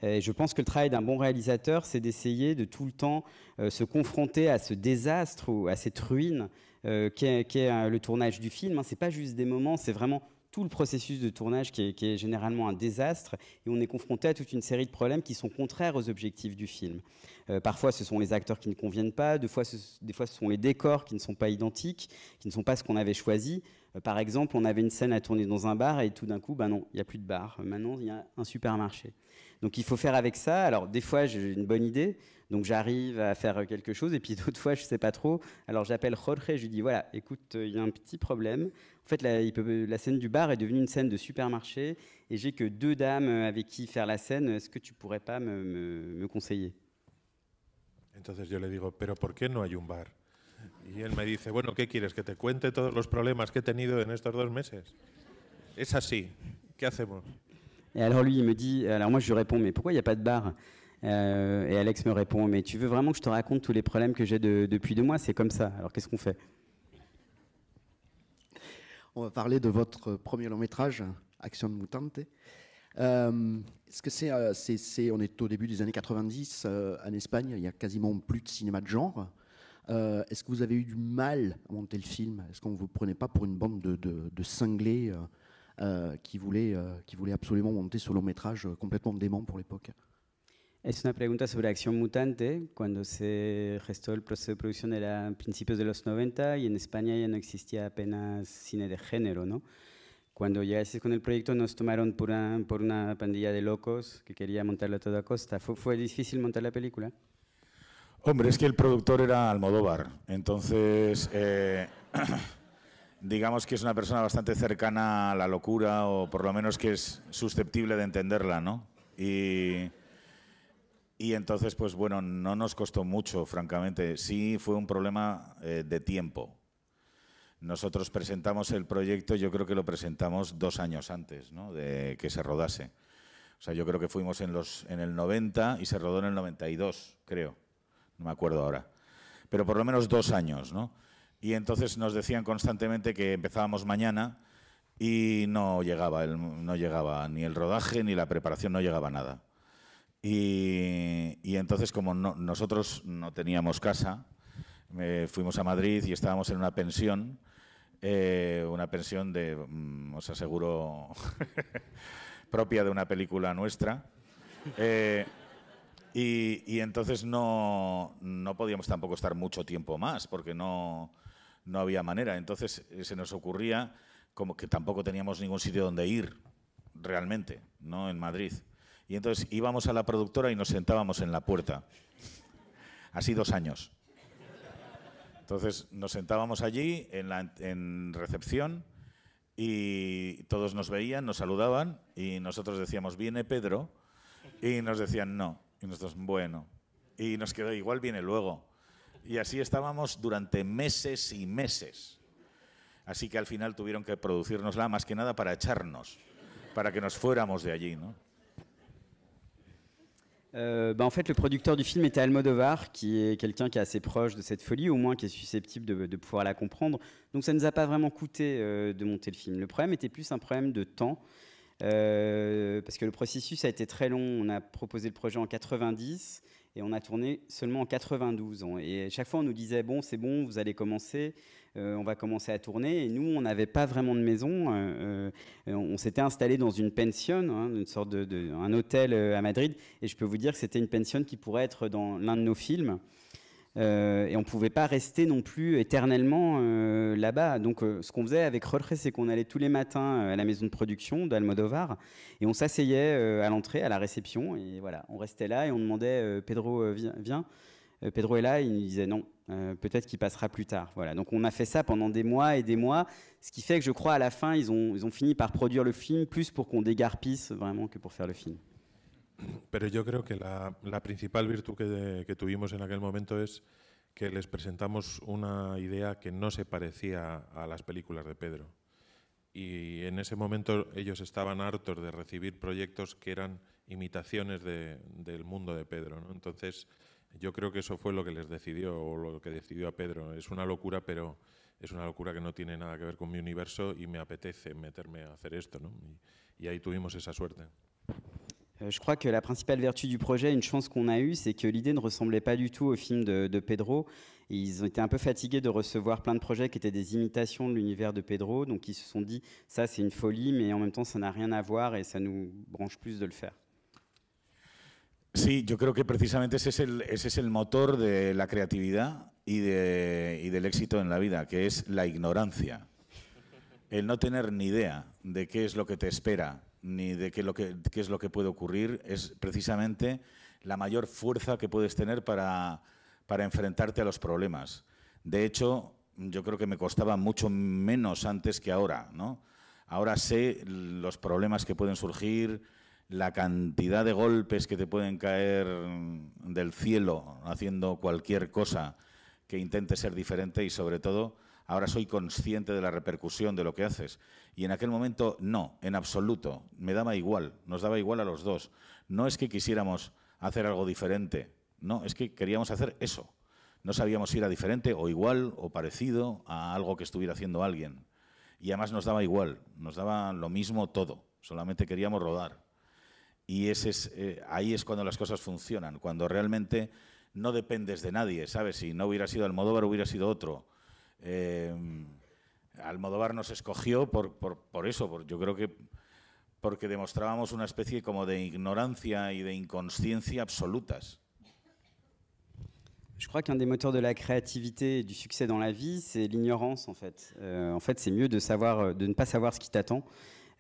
Et je pense que le travail d'un bon réalisateur, c'est d'essayer de tout le temps se confronter à ce désastre ou à cette ruine qu'est le tournage du film. C'est pas juste des moments, c'est vraiment tout le processus de tournage qui est généralement un désastre, et on est confronté à toute une série de problèmes qui sont contraires aux objectifs du film. Parfois, ce sont les acteurs qui ne conviennent pas, des fois, ce sont les décors qui ne sont pas identiques, qui ne sont pas ce qu'on avait choisi. Par exemple, on avait une scène à tourner dans un bar et tout d'un coup, non, il n'y a plus de bar. Maintenant, il y a un supermarché. Donc il faut faire avec ça. Alors des fois j'ai une bonne idée, donc j'arrive à faire quelque chose, et puis d'autres fois je sais pas trop. Alors j'appelle Jorge, je lui dis voilà, écoute, il y a un petit problème. En fait la scène du bar est devenue une scène de supermarché, et j'ai que 2 dames avec qui faire la scène. Est-ce que tu pourrais pas me conseiller? Entonces yo le digo, pero ¿por qué no hay un bar? Y él me dice, bueno, ¿qué quieres? ¿Que te cuente todos los problemas que he tenido en estos 2 meses? Es así. ¿Qué hacemos? Et alors lui, il me dit, alors moi je lui réponds, mais pourquoi il n'y a pas de bar? Et Alex me répond, mais tu veux vraiment que je te raconte tous les problèmes que j'ai depuis 2 mois? C'est comme ça. Alors qu'est-ce qu'on fait? On va parler de votre premier long métrage, Action Mutante. Est-ce que on est au début des années 90 en Espagne, il y a quasiment plus de cinéma de genre. Est-ce que vous avez eu du mal à monter le film? Est-ce qu'on ne vous prenait pas pour une bande de cinglés qui voulaient absolument monter ce long métrage complètement dément pour l'époque? Es una pregunta sobre Acción Mutante. Cuando se gestó el proceso de producción era a principios de los 90 y en España ya no existía apenas cine de género, ¿no? Cuando llegasteis con el proyecto nos tomaron por una pandilla de locos que quería montarlo todo a costa. ¿Fue difícil montar la película? Hombre, es que el productor era Almodóvar, entonces digamos que es una persona bastante cercana a la locura, o por lo menos que es susceptible de entenderla, ¿no? Y entonces, pues bueno, no nos costó mucho, francamente. Sí fue un problema de tiempo. Nosotros presentamos el proyecto, yo creo que lo presentamos 2 años antes, ¿no?, de que se rodase. O sea, yo creo que fuimos en el 90 y se rodó en el 92, creo. No me acuerdo ahora. Pero por lo menos 2 años, ¿no? Y entonces nos decían constantemente que empezábamos mañana y no llegaba ni el rodaje ni la preparación, no llegaba nada. Y entonces, como nosotros no teníamos casa, fuimos a Madrid y estábamos en una pensión de, os aseguro, propia de una película nuestra. Y entonces no podíamos tampoco estar mucho tiempo más, porque no había manera. Entonces se nos ocurría como que tampoco teníamos ningún sitio donde ir realmente, ¿no?, en Madrid. Y entonces íbamos a la productora y nos sentábamos en la puerta. Así 2 años. Entonces nos sentábamos allí en recepción y todos nos veían, nos saludaban y nosotros decíamos, ¿viene Pedro? Y nos decían, no. Y nosotros, bueno. Y nos quedó, igual viene luego. Y así estábamos durante meses y meses. Así que al final tuvieron que producírnosla más que nada para echarnos, para que nos fuéramos de allí, ¿no? En fait, le producteur du film était Almodovar, qui est quelqu'un qui est assez proche de cette folie, au moins qui est susceptible de pouvoir la comprendre. Donc ça ne nous a pas vraiment coûté de monter le film. Le problème était plus un problème de temps, parce que le processus a été très long. On a proposé le projet en 90 et on a tourné seulement en 92. Et chaque fois, on nous disait, bon, c'est bon, vous allez commencer, on va commencer à tourner. Et nous, on n'avait pas vraiment de maison. On s'était installé dans une pension, une sorte un hôtel à Madrid. Et je peux vous dire que c'était une pension qui pourrait être dans l'un de nos films. Et on ne pouvait pas rester non plus éternellement là-bas. Donc ce qu'on faisait avec Jorge, c'est qu'on allait tous les matins à la maison de production d'Almodovar et on s'asseyait à l'entrée, à la réception, et voilà, on restait là et on demandait Pedro, viens. Pedro est là, et il nous disait non, peut-être qu'il passera plus tard. Voilà. Donc on a fait ça pendant des mois et des mois, ce qui fait que je crois à la fin, ils ont fini par produire le film plus pour qu'on dégarpisse vraiment que pour faire le film. Pero yo creo que la principal virtud que tuvimos en aquel momento es que les presentamos una idea que no se parecía a las películas de Pedro. Y en ese momento ellos estaban hartos de recibir proyectos que eran imitaciones del mundo de Pedro, ¿no? Entonces yo creo que eso fue lo que les decidió, o lo que decidió a Pedro. Es una locura, pero es una locura que no tiene nada que ver con mi universo y me apetece meterme a hacer esto, ¿no? Y ahí tuvimos esa suerte. Je crois que la principale vertu du projet, une chance qu'on a eue, c'est que l'idée ne ressemblait pas du tout au film de Pedro. Et ils ont été un peu fatigués de recevoir plein de projets qui étaient des imitations de l'univers de Pedro. Donc ils se sont dit, ça c'est une folie, mais en même temps ça n'a rien à voir et ça nous branche plus de le faire. Sí, yo creo que precisamente ese es el motor de la creatividad y del éxito en la vida, que es la ignorancia. El no tener ni idea de qué es lo que te espera ni de qué es lo que puede ocurrir, es precisamente la mayor fuerza que puedes tener para enfrentarte a los problemas. De hecho, yo creo que me costaba mucho menos antes que ahora, ¿no? Ahora sé los problemas que pueden surgir, la cantidad de golpes que te pueden caer del cielo haciendo cualquier cosa que intente ser diferente y, sobre todo, ahora soy consciente de la repercusión de lo que haces. Y en aquel momento, no, en absoluto. Me daba igual, nos daba igual a los dos. No es que quisiéramos hacer algo diferente, no, es que queríamos hacer eso. No sabíamos si era diferente o igual o parecido a algo que estuviera haciendo alguien. Y además nos daba igual, nos daba lo mismo todo, solamente queríamos rodar. Y ahí es cuando las cosas funcionan, cuando realmente no dependes de nadie, ¿sabes? Si no hubiera sido Almodóvar, hubiera sido otro. Almodóvar nos escogió por eso, yo creo que porque demostrábamos una especie como de ignorancia y de inconsciencia absolutas. Je crois qu'un des moteurs de la créativité et du succès dans la vie, c'est l'ignorance, en fait. C'est mieux de ne pas savoir ce qui t'attend.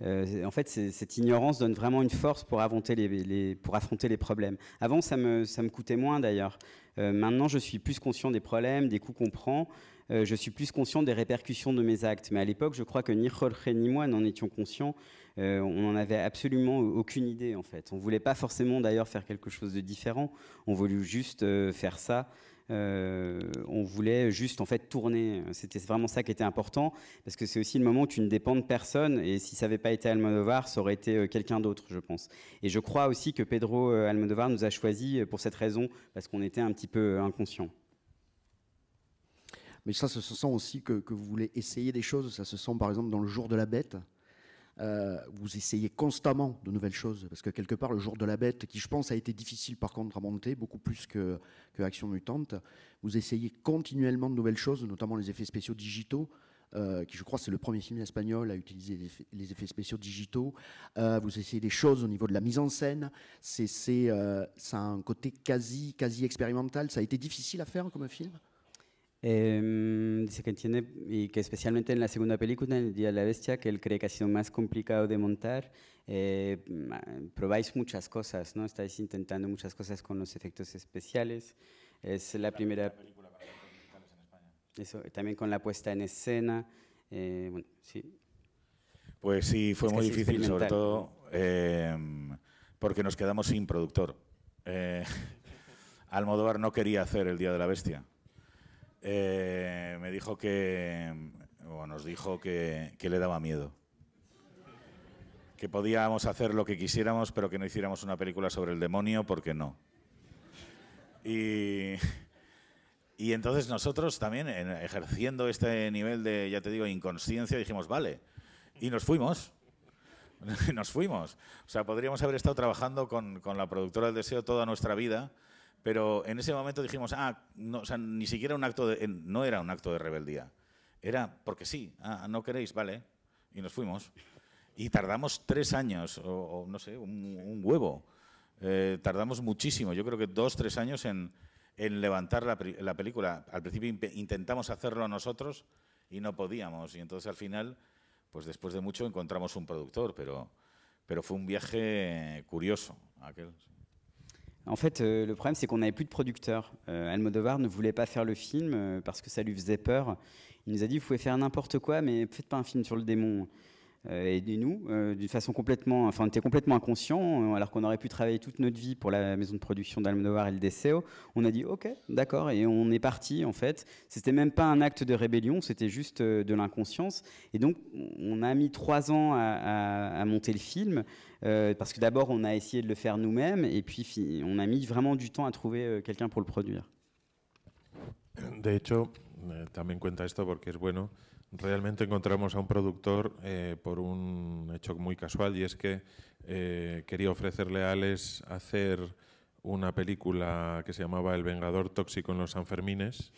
En fait, cette ignorance donne vraiment une force pour affronter les problèmes. Avant, ça me coûtait moins, d'ailleurs. Maintenant, je suis plus conscient des problèmes, des coups qu'on prend. Je suis plus conscient des répercussions de mes actes. Mais à l'époque, je crois que ni Jorge ni moi n'en étions conscients. On n'en avait absolument aucune idée, en fait. On ne voulait pas forcément, d'ailleurs, faire quelque chose de différent. On voulait juste faire ça. On voulait juste, en fait, tourner. C'était vraiment ça qui était important, parce que c'est aussi le moment où tu ne dépends de personne. Et si ça n'avait pas été Almodóvar, ça aurait été quelqu'un d'autre, je pense. Et je crois aussi que Pedro Almodóvar nous a choisis pour cette raison, parce qu'on était un petit peu inconscients. Mais ça se sent aussi que vous voulez essayer des choses. Ça se sent par exemple dans Le Jour de la Bête. Vous essayez constamment de nouvelles choses. Parce que quelque part, Le Jour de la Bête, qui je pense a été difficile par contre à monter, beaucoup plus que Action Mutante, vous essayez continuellement de nouvelles choses, notamment les effets spéciaux digitaux. Qui je crois c'est le premier film espagnol à utiliser les effets spéciaux digitaux. Vous essayez des choses au niveau de la mise en scène. Ça a un côté quasi expérimental. Ça a été difficile à faire comme film? Dice que entiende y que especialmente en la segunda película, en El Día de la Bestia, que él cree que ha sido más complicado de montar. Probáis muchas cosas, ¿no? Estáis intentando muchas cosas con los efectos especiales. Es la primera película con efectos especiales en España. Eso, también con la puesta en escena. Bueno, sí. Pues sí, fue muy difícil, sobre todo porque nos quedamos sin productor. Almodóvar no quería hacer El Día de la Bestia. Me dijo nos dijo que le daba miedo. Que podíamos hacer lo que quisiéramos, pero que no hiciéramos una película sobre el demonio, porque no. Y entonces nosotros también, ejerciendo este nivel de, ya te digo, inconsciencia, dijimos, vale, y nos fuimos. Nos fuimos. O sea, podríamos haber estado trabajando con la productora del deseo toda nuestra vida, pero en ese momento dijimos, no, o sea, ni siquiera no era un acto de rebeldía. Era porque sí, no queréis, vale, y nos fuimos. Y tardamos 3 años, o no sé, un huevo. Tardamos muchísimo, yo creo que 2-3 años en levantar la película. Al principio intentamos hacerlo nosotros y no podíamos. Y entonces al final, pues después de mucho encontramos un productor, pero fue un viaje curioso aquel. En fait, le problème, c'est qu'on n'avait plus de producteur. Almodóvar ne voulait pas faire le film parce que ça lui faisait peur. Il nous a dit, vous pouvez faire n'importe quoi, mais faites pas un film sur le démon. Et nous, d'une façon complètement, on était complètement inconscients, alors qu'on aurait pu travailler toute notre vie pour la maison de production d'Almodóvar et le Deseo. On a dit, ok, d'accord, et on est parti, en fait. C'était même pas un acte de rébellion, c'était juste de l'inconscience. Et donc, on a mis 3 ans à monter le film, parce que d'abord, on a essayé de le faire nous-mêmes, et puis on a mis vraiment du temps à trouver quelqu'un pour le produire. De hecho, también cuenta esto porque es bueno. Realmente encontramos a un productor por un hecho muy casual, y es que quería ofrecerle a Alex hacer una película que se llamaba El Vengador Tóxico en los Sanfermines.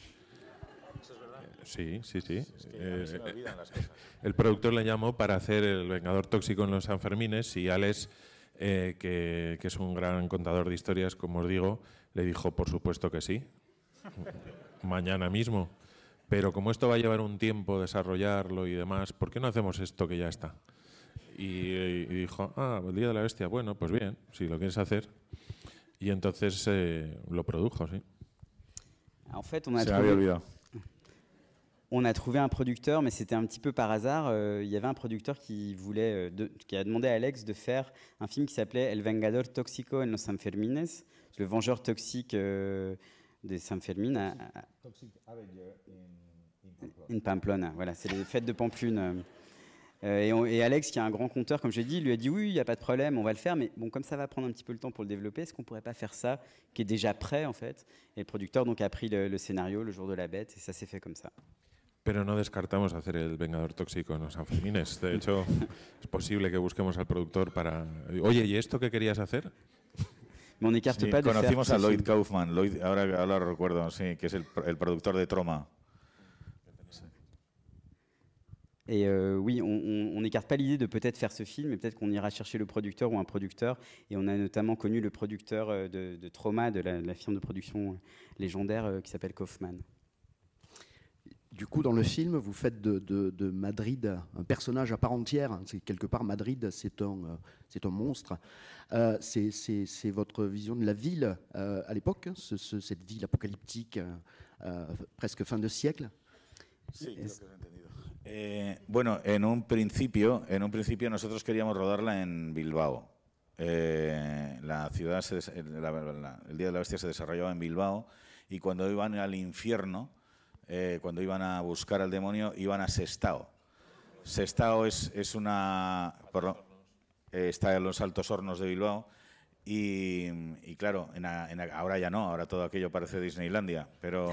¿Eso es verdad? Sí. Es que a mí se me olvidan las cosas. El productor le llamó para hacer El Vengador Tóxico en los Sanfermines, y Alex, que es un gran contador de historias, como os digo, le dijo, por supuesto que sí, mañana mismo. Pero como esto va a llevar un tiempo desarrollarlo y demás, ¿por qué no hacemos esto que ya está? y dijo, el Día de la Bestia, bueno, pues bien, si lo quieres hacer. Y entonces lo produjo, sí. En fait, on a trouvé un producteur, mais c'était un petit peu par hasard. Il y avait un producteur qui a demandé à Alex de faire un film qui s'appelait El Vengador Tóxico en los Sanfermines, le vengeur toxique des Sanfermines in Pamplona. Voilà, c'est les fêtes de Pamplune. Et Alex, qui est un grand conteur, comme je l'ai dit, lui a dit oui, il n'y a pas de problème, on va le faire, mais bon, comme ça va prendre un petit peu le temps pour le développer, est-ce qu'on ne pourrait pas faire ça, qui est déjà prêt en fait? Et le producteur donc a pris le scénario le jour de la bête, et ça s'est fait comme ça. Pero no descartamos hacer El Vengador Tóxico en los Sanfermines. De hecho, es posible que busquemos al productor para... Oye, ¿y esto qué querías hacer? Mais on n'écarte pas de conocimos faire a Lloyd Kaufman, ahora lo recuerdo, sí, que es el productor de Troma. Et oui, on n'écarte pas l'idée de peut-être faire ce film, mais peut-être qu'on ira chercher le producteur ou un producteur. Et on a notamment connu le producteur de Troma, de la firme de production légendaire qui s'appelle Kaufman. Du coup, dans le film, vous faites de Madrid un personnage à part entière. Quelque part, Madrid, c'est un monstre. C'est votre vision de la ville à l'époque, cette ville apocalyptique, presque fin de siècle. Sí, creo que lo he entendido. Bueno, en un principio nosotros queríamos rodarla en Bilbao. La ciudad, el Día de la Bestia se desarrollaba en Bilbao, y cuando iban al infierno, cuando iban a buscar al demonio, iban a Sestao. Sestao es una... está en los Altos Hornos de Bilbao, y claro, ahora ya no, ahora todo aquello parece Disneylandia, pero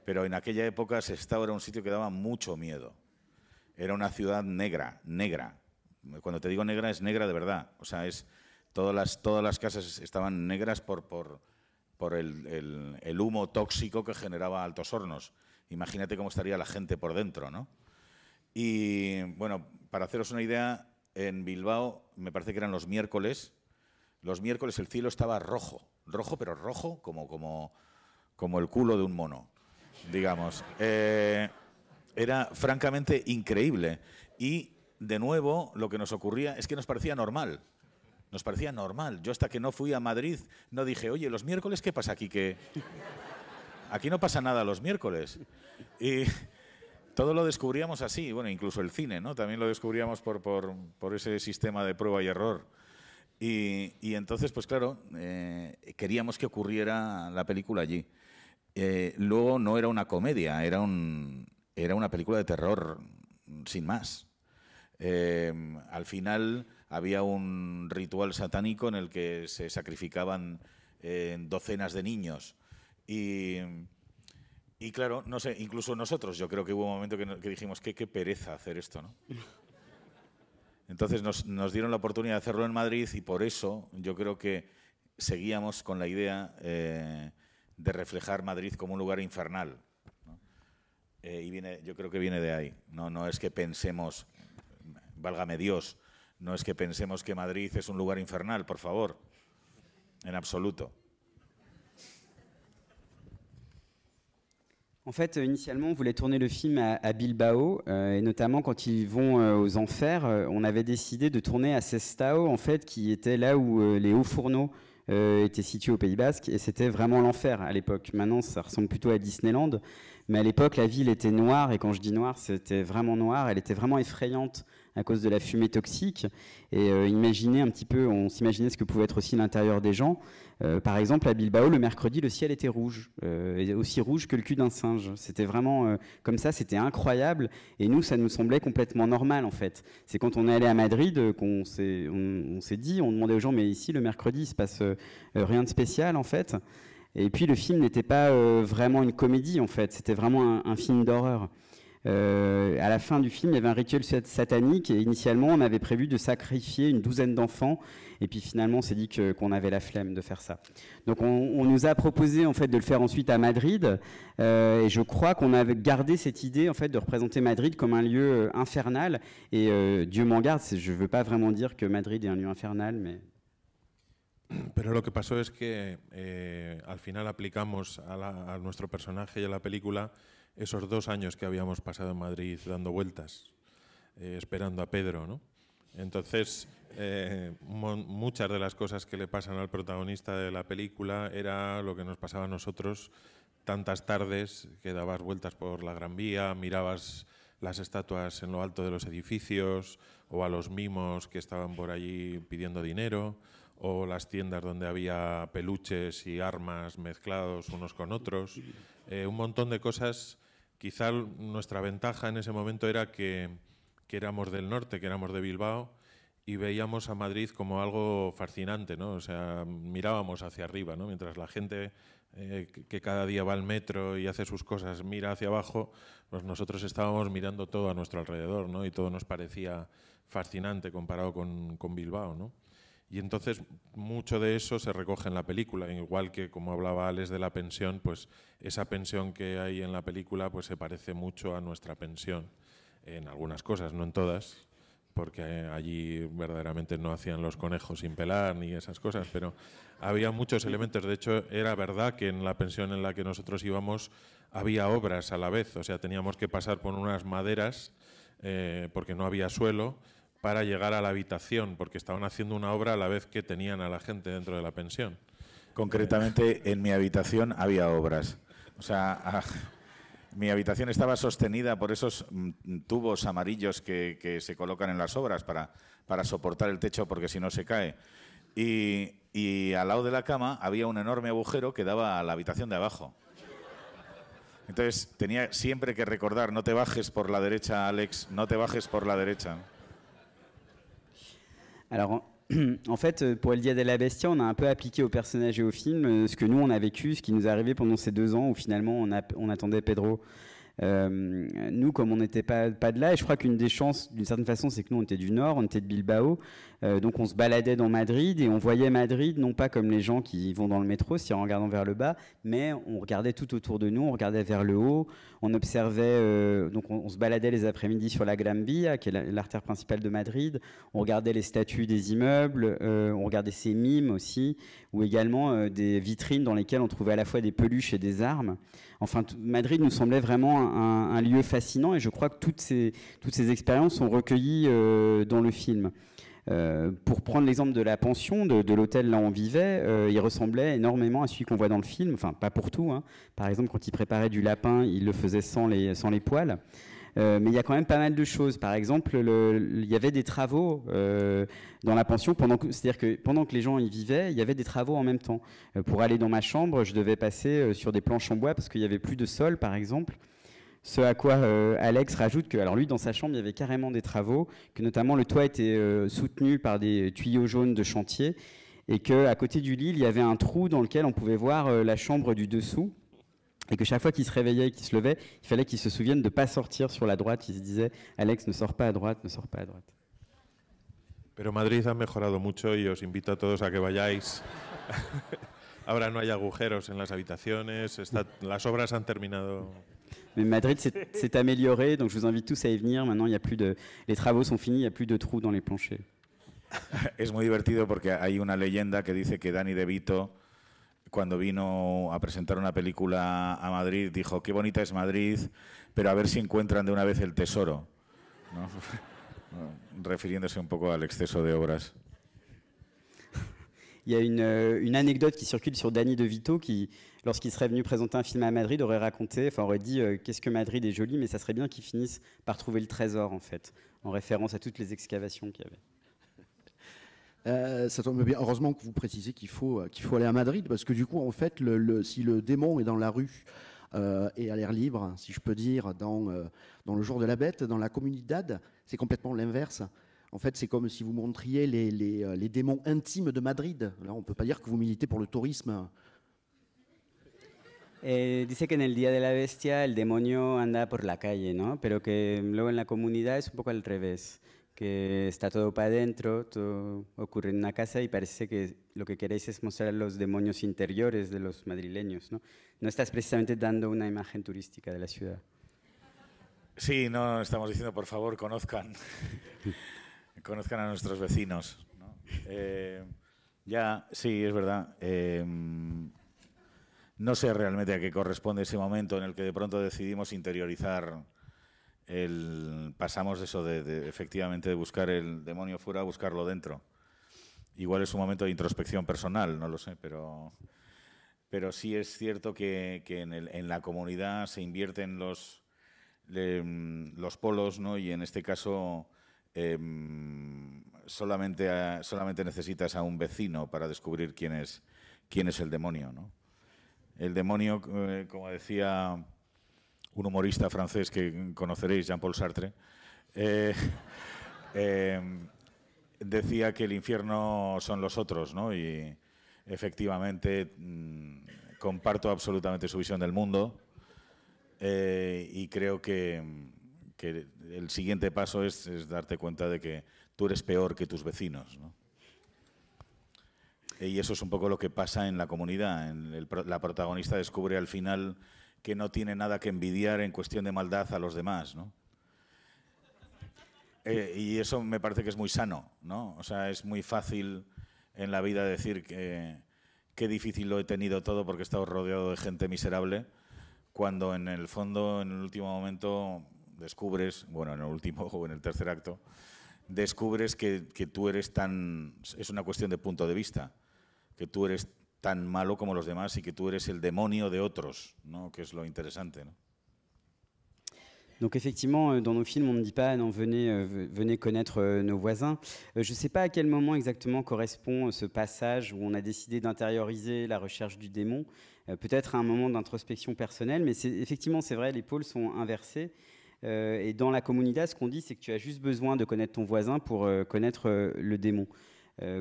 en aquella época Sestao era un sitio que daba mucho miedo. Era una ciudad negra. Cuando te digo negra, es negra de verdad. O sea, todas las casas estaban negras por el humo tóxico que generaba Altos Hornos. Imagínate cómo estaría la gente por dentro, ¿no? Y bueno, para haceros una idea, en Bilbao, me parece que eran los miércoles el cielo estaba rojo, pero rojo como el culo de un mono, digamos. Era francamente increíble. Y, de nuevo, lo que nos ocurría es que nos parecía normal. Nos parecía normal. Yo, hasta que no fui a Madrid, no dije, oye, ¿los miércoles qué pasa aquí? Que aquí no pasa nada los miércoles. Y todo lo descubríamos así. Bueno, incluso el cine, ¿no? También lo descubríamos por ese sistema de prueba y error. Y entonces, pues claro, queríamos que ocurriera la película allí. Luego no era una comedia, era una película de terror sin más. Al final había un ritual satánico en el que se sacrificaban docenas de niños. Y claro, no sé, incluso nosotros, yo creo que hubo un momento que dijimos, qué pereza hacer esto, ¿no? Entonces nos dieron la oportunidad de hacerlo en Madrid, y por eso yo creo que seguíamos con la idea de reflejar Madrid como un lugar infernal, ¿no? Yo creo que viene de ahí. No es que pensemos, válgame Dios, no es que pensemos que Madrid es un lugar infernal, por favor, en absoluto. En fait, initialement, on voulait tourner le film à Bilbao, et notamment quand ils vont aux enfers, on avait décidé de tourner à Sestao, en fait, qui était là où les hauts fourneaux étaient situés au Pays Basque, et c'était vraiment l'enfer à l'époque. Maintenant, ça ressemble plutôt à Disneyland, mais à l'époque, la ville était noire, et quand je dis noire, c'était vraiment noir, elle était vraiment effrayante à cause de la fumée toxique, et imaginez un petit peu, on s'imaginait ce que pouvait être aussi l'intérieur des gens. Par exemple, à Bilbao, le mercredi, le ciel était rouge, et aussi rouge que le cul d'un singe. C'était vraiment comme ça, c'était incroyable, et nous, ça nous semblait complètement normal, en fait. C'est quand on est allé à Madrid qu'on s'est dit, on demandait aux gens, mais ici, le mercredi, il se passe rien de spécial, en fait. Et puis, le film n'était pas vraiment une comédie, en fait, c'était vraiment un film d'horreur. À la fin du film, il y avait un rituel satanique, et initialement, on avait prévu de sacrifier une douzaine d'enfants, et puis finalement, on s'est dit qu'on avait la flemme de faire ça. Donc, on nous a proposé en fait de le faire ensuite à Madrid, et je crois qu'on avait gardé cette idée en fait de représenter Madrid comme un lieu infernal. Et Dieu m'en garde, je ne veux pas vraiment dire que Madrid est un lieu infernal, mais. Pero lo que pasó es que al final aplicamos a nuestro personaje y a la película esos 2 años que habíamos pasado en Madrid dando vueltas, esperando a Pedro, ¿no? Entonces, muchas de las cosas que le pasan al protagonista de la película era lo que nos pasaba a nosotros tantas tardes que dabas vueltas por la Gran Vía, mirabas las estatuas en lo alto de los edificios o a los mimos que estaban por allí pidiendo dinero o las tiendas donde había peluches y armas mezclados unos con otros. Un montón de cosas. Quizá nuestra ventaja en ese momento era que éramos del norte, que éramos de Bilbao, y veíamos a Madrid como algo fascinante, ¿no? O sea, mirábamos hacia arriba, ¿no? Mientras la gente que cada día va al metro y hace sus cosas mira hacia abajo, pues nosotros estábamos mirando todo a nuestro alrededor, ¿no? Y todo nos parecía fascinante comparado con Bilbao, ¿no? Y entonces mucho de eso se recoge en la película, igual que, como hablaba Alex de la pensión, pues esa pensión que hay en la película pues se parece mucho a nuestra pensión en algunas cosas, no en todas, porque allí verdaderamente no hacían los conejos sin pelar ni esas cosas, pero había muchos elementos. De hecho, era verdad que en la pensión en la que nosotros íbamos había obras a la vez, o sea, teníamos que pasar por unas maderas porque no había suelo para llegar a la habitación, porque estaban haciendo una obra a la vez que tenían a la gente dentro de la pensión. Concretamente, en mi habitación había obras. O sea, mi habitación estaba sostenida por esos tubos amarillos que se colocan en las obras para soportar el techo, porque si no se cae. Y al lado de la cama había un enorme agujero que daba a la habitación de abajo. Entonces tenía siempre que recordar, no te bajes por la derecha, Alex, no te bajes por la derecha. Alors, en fait, pour El Dia de la Bestia, on a un peu appliqué au personnage et au film ce que nous, on a vécu, ce qui nous est arrivé pendant ces 2 ans où finalement on attendait Pedro. Nous, comme on n'était pas de là, et je crois qu'une des chances, d'une certaine façon, c'est que nous, on était du Nord, on était de Bilbao, donc on se baladait dans Madrid et on voyait Madrid, non pas comme les gens qui vont dans le métro, c'est en regardant vers le bas, mais on regardait tout autour de nous, on regardait vers le haut, on observait, donc on se baladait les après-midi sur la Gran Vía, qui est l'artère principale de Madrid, on regardait les statues des immeubles, on regardait ces mimes aussi, ou également des vitrines dans lesquelles on trouvait à la fois des peluches et des armes. Enfin, Madrid nous semblait vraiment un lieu fascinant et je crois que toutes ces expériences sont recueillies dans le film. Pour prendre l'exemple de la pension, de l'hôtel là où on vivait, il ressemblait énormément à celui qu'on voit dans le film, enfin pas pour tout, hein. Par exemple quand il préparait du lapin, il le faisait sans les poils. Mais il y a quand même pas mal de choses. Par exemple, il y avait des travaux dans la pension, c'est-à-dire que pendant que les gens y vivaient, il y avait des travaux en même temps. Pour aller dans ma chambre, je devais passer sur des planches en bois parce qu'il n'y avait plus de sol, par exemple. Ce à quoi Alex rajoute que, alors lui, dans sa chambre, il y avait carrément des travaux, que notamment le toit était soutenu par des tuyaux jaunes de chantier, et qu'à côté du lit, il y avait un trou dans lequel on pouvait voir la chambre du dessous. Et que chaque fois qu'il se réveillait et qu'il se levait, il fallait qu'il se souvienne de ne pas sortir sur la droite. Il se disait, Alex, ne sors pas à droite, ne sors pas à droite. Pero Madrid ha mejorado mucho y os invito a todos a que vayáis. Ahora no hay agujeros en las habitaciones, las obras han terminado. Mais Madrid s'est amélioré, donc je vous invite tous à y venir. Maintenant, il y a plus les travaux sont finis, il n'y a plus de trous dans les planchers. Es muy divertido porque hay una leyenda que dice que Danny DeVito, cuando vino a presentar una película a Madrid, dijo, qué bonita es Madrid, pero a ver si encuentran de una vez el tesoro, ¿no? Refiriéndose un poco al exceso de obras. Il y a une anecdote qui circule sur Danny DeVito qui, lorsqu'il serait venu présenter un film à Madrid, aurait dit qu'est-ce que Madrid est joli, mais ça serait bien qu'il finisse par trouver le trésor, en fait, en référence à toutes les excavations qu'il y avait. Ça tombe bien. Heureusement que vous précisez qu'il faut aller à Madrid, parce que du coup, en fait, si le démon est dans la rue et à l'air libre, si je peux dire, dans le jour de la bête, dans la Comunidad, c'est complètement l'inverse. En fait, c'est comme si vous montriez les démons intimes de Madrid. Là, on ne peut pas dire que vous militez pour le tourisme. Dice que en el Día de la Bestia el demonio anda por la calle, ¿no? Pero que luego en la comunidad es un poco al revés. Que está todo para adentro, todo ocurre en una casa y parece que lo que queréis es mostrar los demonios interiores de los madrileños, ¿no? No estás precisamente dando una imagen turística de la ciudad. Sí, no estamos diciendo, por favor, conozcan a nuestros vecinos, ¿no? Ya, sí, es verdad. No sé realmente a qué corresponde ese momento en el que de pronto decidimos interiorizar pasamos de eso, efectivamente de buscar el demonio fuera a buscarlo dentro. Igual es un momento de introspección personal, no lo sé, pero sí es cierto que en la comunidad se invierten los polos, ¿no? Y en este caso solamente necesitas a un vecino para descubrir quién es el demonio, ¿no? El demonio, como decía un humorista francés que conoceréis, Jean-Paul Sartre, decía que el infierno son los otros, ¿no? Y efectivamente comparto absolutamente su visión del mundo y creo que el siguiente paso es darte cuenta de que tú eres peor que tus vecinos, ¿no? Y eso es un poco lo que pasa en la comunidad. La protagonista descubre al final que no tiene nada que envidiar en cuestión de maldad a los demás, ¿no? Y eso me parece que es muy sano, ¿no? O sea, es muy fácil en la vida decir que qué difícil lo he tenido todo porque he estado rodeado de gente miserable, cuando en el fondo, en el último momento, descubres, bueno, en el último o en el tercer acto, descubres que tú eres es una cuestión de punto de vista, que tú eres tan malo como los demás y que tú eres el demonio de otros, ¿no? Que es lo interesante, ¿no? Donc effectivement, dans nos films, on ne dit pas « non, venez connaître nos voisins ». Je ne sais pas à quel moment exactement correspond ce passage où on a décidé d'intérioriser la recherche du démon. Peut-être à un moment d'introspection personnelle, mais effectivement, c'est vrai, les pôles sont inversés. Et dans la comunidad, ce qu'on dit, c'est que tu as juste besoin de connaître ton voisin pour connaître le démon.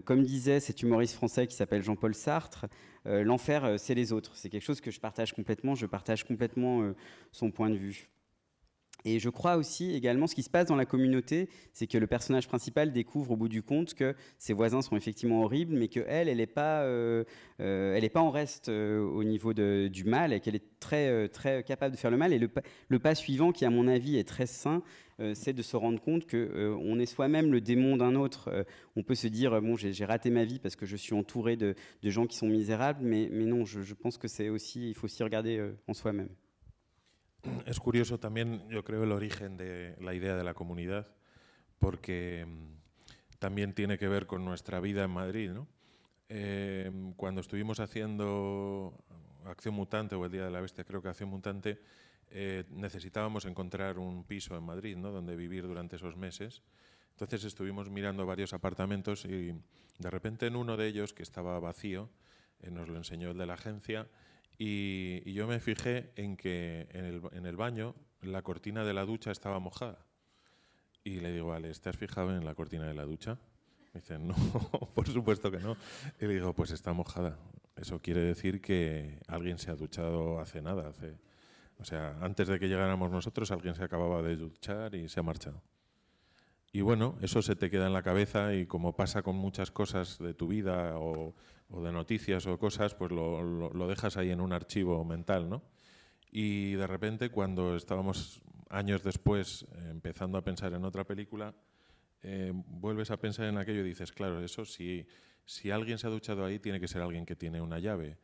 Comme disait cet humoriste français qui s'appelle Jean-Paul Sartre, l'enfer, c'est les autres. C'est quelque chose que je partage complètement son point de vue. Et je crois aussi également, ce qui se passe dans la communauté, c'est que le personnage principal découvre au bout du compte que ses voisins sont effectivement horribles, mais qu'elle, elle n'est pas en reste au niveau du mal, et qu'elle est très, très capable de faire le mal. Et le pas suivant, qui à mon avis est très sain, c'est de se rendre compte qu'on est soi-même le démon d'un autre. On peut se dire, bon, j'ai raté ma vie parce que je suis entouré de gens qui sont misérables, mais non, je pense que il faut aussi regarder en soi-même. Es curioso también, yo creo, el origen de la idea de la comunidad, porque también tiene que ver con nuestra vida en Madrid, ¿no? Cuando estuvimos haciendo Acción Mutante o El Día de la Bestia, creo que Acción Mutante, necesitábamos encontrar un piso en Madrid, ¿no? Donde vivir durante esos meses. Entonces estuvimos mirando varios apartamentos y de repente en uno de ellos, que estaba vacío, nos lo enseñó el de la agencia. Y yo me fijé en que en el baño la cortina de la ducha estaba mojada. Y le digo, Alex, ¿te has fijado en la cortina de la ducha? Me dice, no, por supuesto que no. Y le digo, pues está mojada. Eso quiere decir que alguien se ha duchado hace nada. O sea, antes de que llegáramos nosotros, alguien se acababa de duchar y se ha marchado. Y bueno, eso se te queda en la cabeza y como pasa con muchas cosas de tu vida o de noticias o cosas, pues lo dejas ahí en un archivo mental, ¿no? Y de repente, cuando estábamos años después empezando a pensar en otra película, vuelves a pensar en aquello y dices, claro, eso si alguien se ha duchado ahí, tiene que ser alguien que tiene una llave.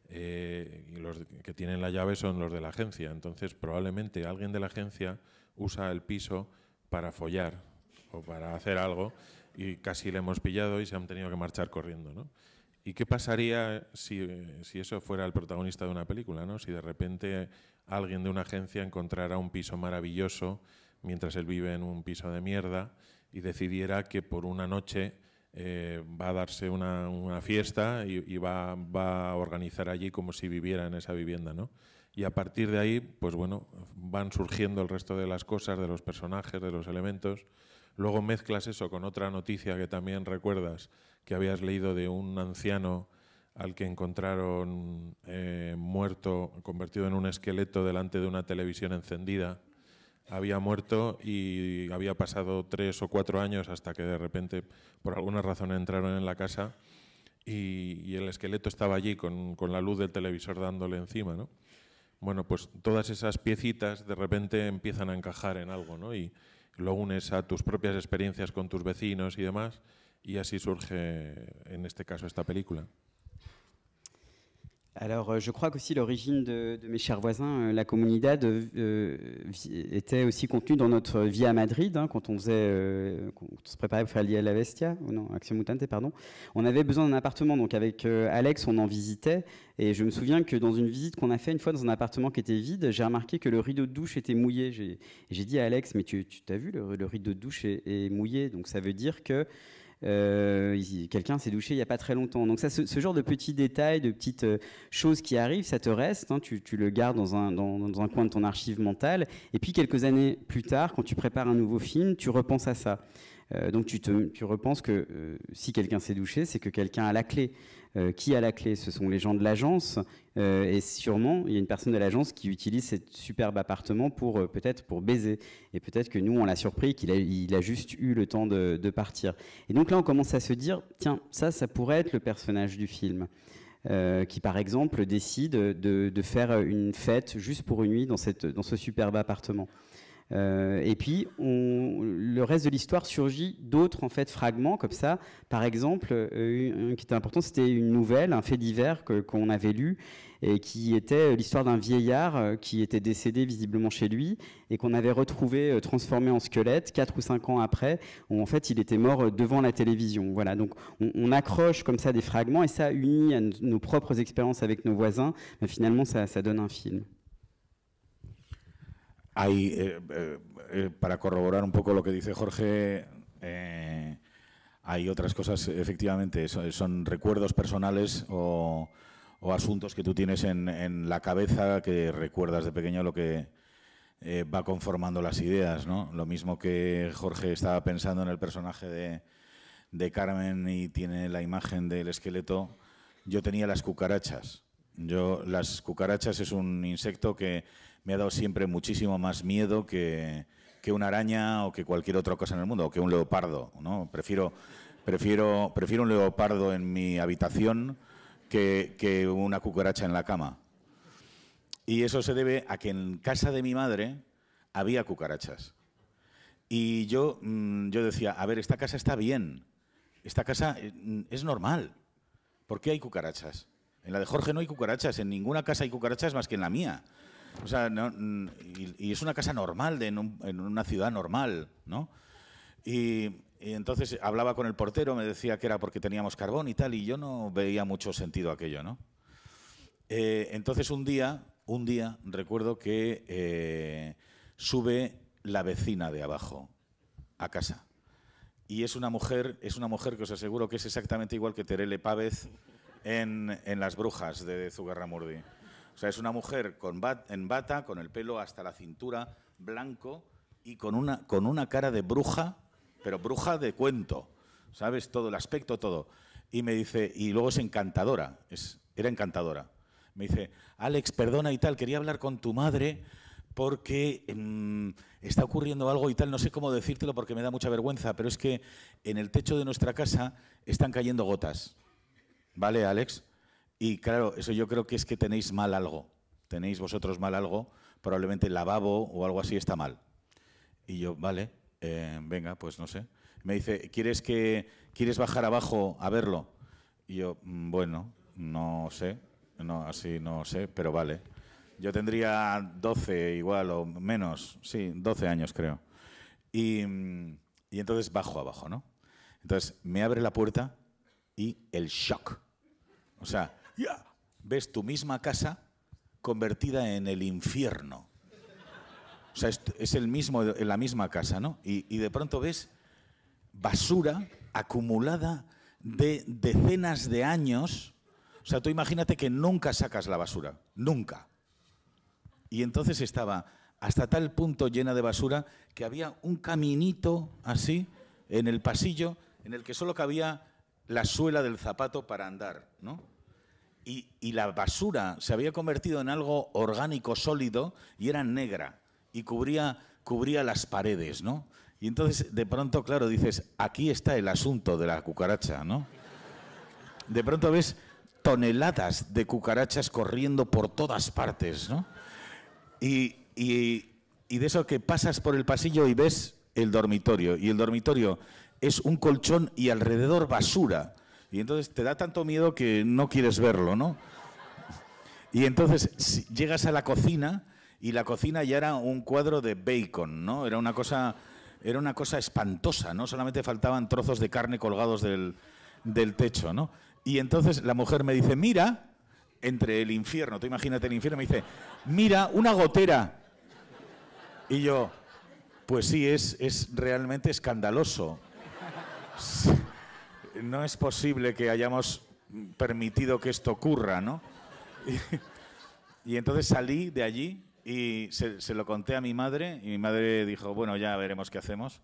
Y los que tienen la llave son los de la agencia. Entonces, probablemente alguien de la agencia usa el piso para follar o para hacer algo y casi le hemos pillado y se han tenido que marchar corriendo, ¿no? ¿Y qué pasaría si eso fuera el protagonista de una película, ¿no? Si de repente alguien de una agencia encontrara un piso maravilloso mientras él vive en un piso de mierda y decidiera que por una noche va a darse una fiesta y va a organizar allí como si viviera en esa vivienda, ¿no? Y a partir de ahí, pues bueno, van surgiendo el resto de las cosas, de los personajes, de los elementos. Luego mezclas eso con otra noticia que también recuerdas, que habías leído de un anciano al que encontraron muerto, convertido en un esqueleto delante de una televisión encendida. Había muerto y había pasado 3 o 4 años hasta que de repente, por alguna razón, entraron en la casa y el esqueleto estaba allí con la luz del televisor dándole encima, ¿no? Bueno, pues todas esas piecitas de repente empiezan a encajar en algo, ¿no? Y lo unes a tus propias experiencias con tus vecinos y demás, y así surge, en este caso, esta película. Alors, je crois qu'aussi l'origine de mes chers voisins, la Comunidad, était aussi contenue dans notre vie à Madrid, hein, quand on se préparait pour faire l'Ia la Bestia, ou non, Action Mutante, pardon. On avait besoin d'un appartement, donc avec Alex, on en visitait, et je me souviens que dans une visite qu'on a fait une fois dans un appartement qui était vide, j'ai remarqué que le rideau de douche était mouillé. J'ai dit à Alex, mais tu t'as vu, le rideau de douche est mouillé, donc ça veut dire que quelqu'un s'est douché il n'y a pas très longtemps. Donc ça, ce genre de petits détails, de petites choses qui arrivent, ça te reste, hein, tu le gardes dans un coin de ton archive mentale, et puis quelques années plus tard, quand tu prépares un nouveau film, tu repenses à ça. Donc tu repenses que si quelqu'un s'est douché, c'est que quelqu'un a la clé. Qui a la clé? Ce sont les gens de l'agence, et sûrement il y a une personne de l'agence qui utilise cet superbe appartement peut-être pour baiser, et peut-être que nous on l'a surpris qu'il a juste eu le temps de partir. Et donc là on commence à se dire, tiens, ça pourrait être le personnage du film, qui par exemple décide de faire une fête juste pour une nuit dans ce superbe appartement. Et puis, le reste de l'histoire surgit d'autres en fait fragments comme ça. Par exemple, un qui était important, c'était une nouvelle, un fait divers qu'on avait lu, et qui était l'histoire d'un vieillard qui était décédé visiblement chez lui et qu'on avait retrouvé transformé en squelette 4 ou 5 ans après, où en fait il était mort devant la télévision. Voilà, donc on accroche comme ça des fragments, et ça, uni à nos propres expériences avec nos voisins, ben, finalement ça donne un film. Para corroborar un poco lo que dice Jorge, hay otras cosas, efectivamente, son recuerdos personales o asuntos que tú tienes en la cabeza, que recuerdas de pequeño lo que va conformando las ideas, ¿no? Lo mismo que Jorge estaba pensando en el personaje de Carmen y tiene la imagen del esqueleto, yo tenía las cucarachas. Las cucarachas es un insecto que me ha dado siempre muchísimo más miedo que una araña o que cualquier otra cosa en el mundo, o que un leopardo, ¿no? Prefiero un leopardo en mi habitación que una cucaracha en la cama. Y eso se debe a que en casa de mi madre había cucarachas. Y yo decía, a ver, esta casa está bien, esta casa es normal. ¿Por qué hay cucarachas? En la de Jorge no hay cucarachas, en ninguna casa hay cucarachas más que en la mía. O sea, y es una casa normal, en una ciudad normal, ¿no? Y entonces hablaba con el portero, me decía que era porque teníamos carbón y tal, y yo no veía mucho sentido aquello, ¿no? Entonces un día recuerdo que sube la vecina de abajo a casa. Y es una mujer que os aseguro que es exactamente igual que Terele Pávez en Las Brujas de Zugarramurdi. O sea, es una mujer en bata, con el pelo hasta la cintura, blanco, y con una cara de bruja, pero bruja de cuento, ¿sabes? Todo el aspecto, todo. Y me dice, y luego es encantadora, era encantadora. Me dice, Alex, perdona y tal, quería hablar con tu madre porque está ocurriendo algo y tal, no sé cómo decírtelo porque me da mucha vergüenza, pero es que en el techo de nuestra casa están cayendo gotas. ¿Vale, Alex? Y claro, eso yo creo que es que tenéis mal algo. Tenéis vosotros mal algo, probablemente el lavabo o algo así está mal. Y yo, vale, venga, pues no sé. Me dice, ¿quieres bajar abajo a verlo? Y yo, bueno, no sé, así no sé, pero vale. Yo tendría 12 igual o menos, sí, 12 años creo. Y entonces bajo abajo, ¿no? Entonces me abre la puerta y el shock. O sea, ves tu misma casa convertida en el infierno. O sea, es en la misma casa, ¿no? Y de pronto ves basura acumulada de decenas de años. O sea, tú imagínate que nunca sacas la basura, nunca. Y entonces estaba hasta tal punto llena de basura que había un caminito así en el pasillo en el que solo cabía la suela del zapato para andar, ¿no? Y la basura se había convertido en algo orgánico sólido y era negra y cubría las paredes, ¿no? Y entonces de pronto, claro, dices, aquí está el asunto de la cucaracha, ¿no? De pronto ves toneladas de cucarachas corriendo por todas partes, ¿no? Y de eso que pasas por el pasillo y ves el dormitorio, y el dormitorio es un colchón y alrededor basura. Y entonces te da tanto miedo que no quieres verlo, ¿no? Y entonces llegas a la cocina y la cocina ya era un cuadro de bacon, ¿no? Era una cosa espantosa, ¿no? Solamente faltaban trozos de carne colgados del techo, ¿no? Y entonces la mujer me dice, mira, entre el infierno, tú imagínate el infierno, me dice, mira, una gotera. Y yo, pues sí, es realmente escandaloso. No es posible que hayamos permitido que esto ocurra, ¿no? Y entonces salí de allí y se lo conté a mi madre y mi madre dijo, bueno, ya veremos qué hacemos.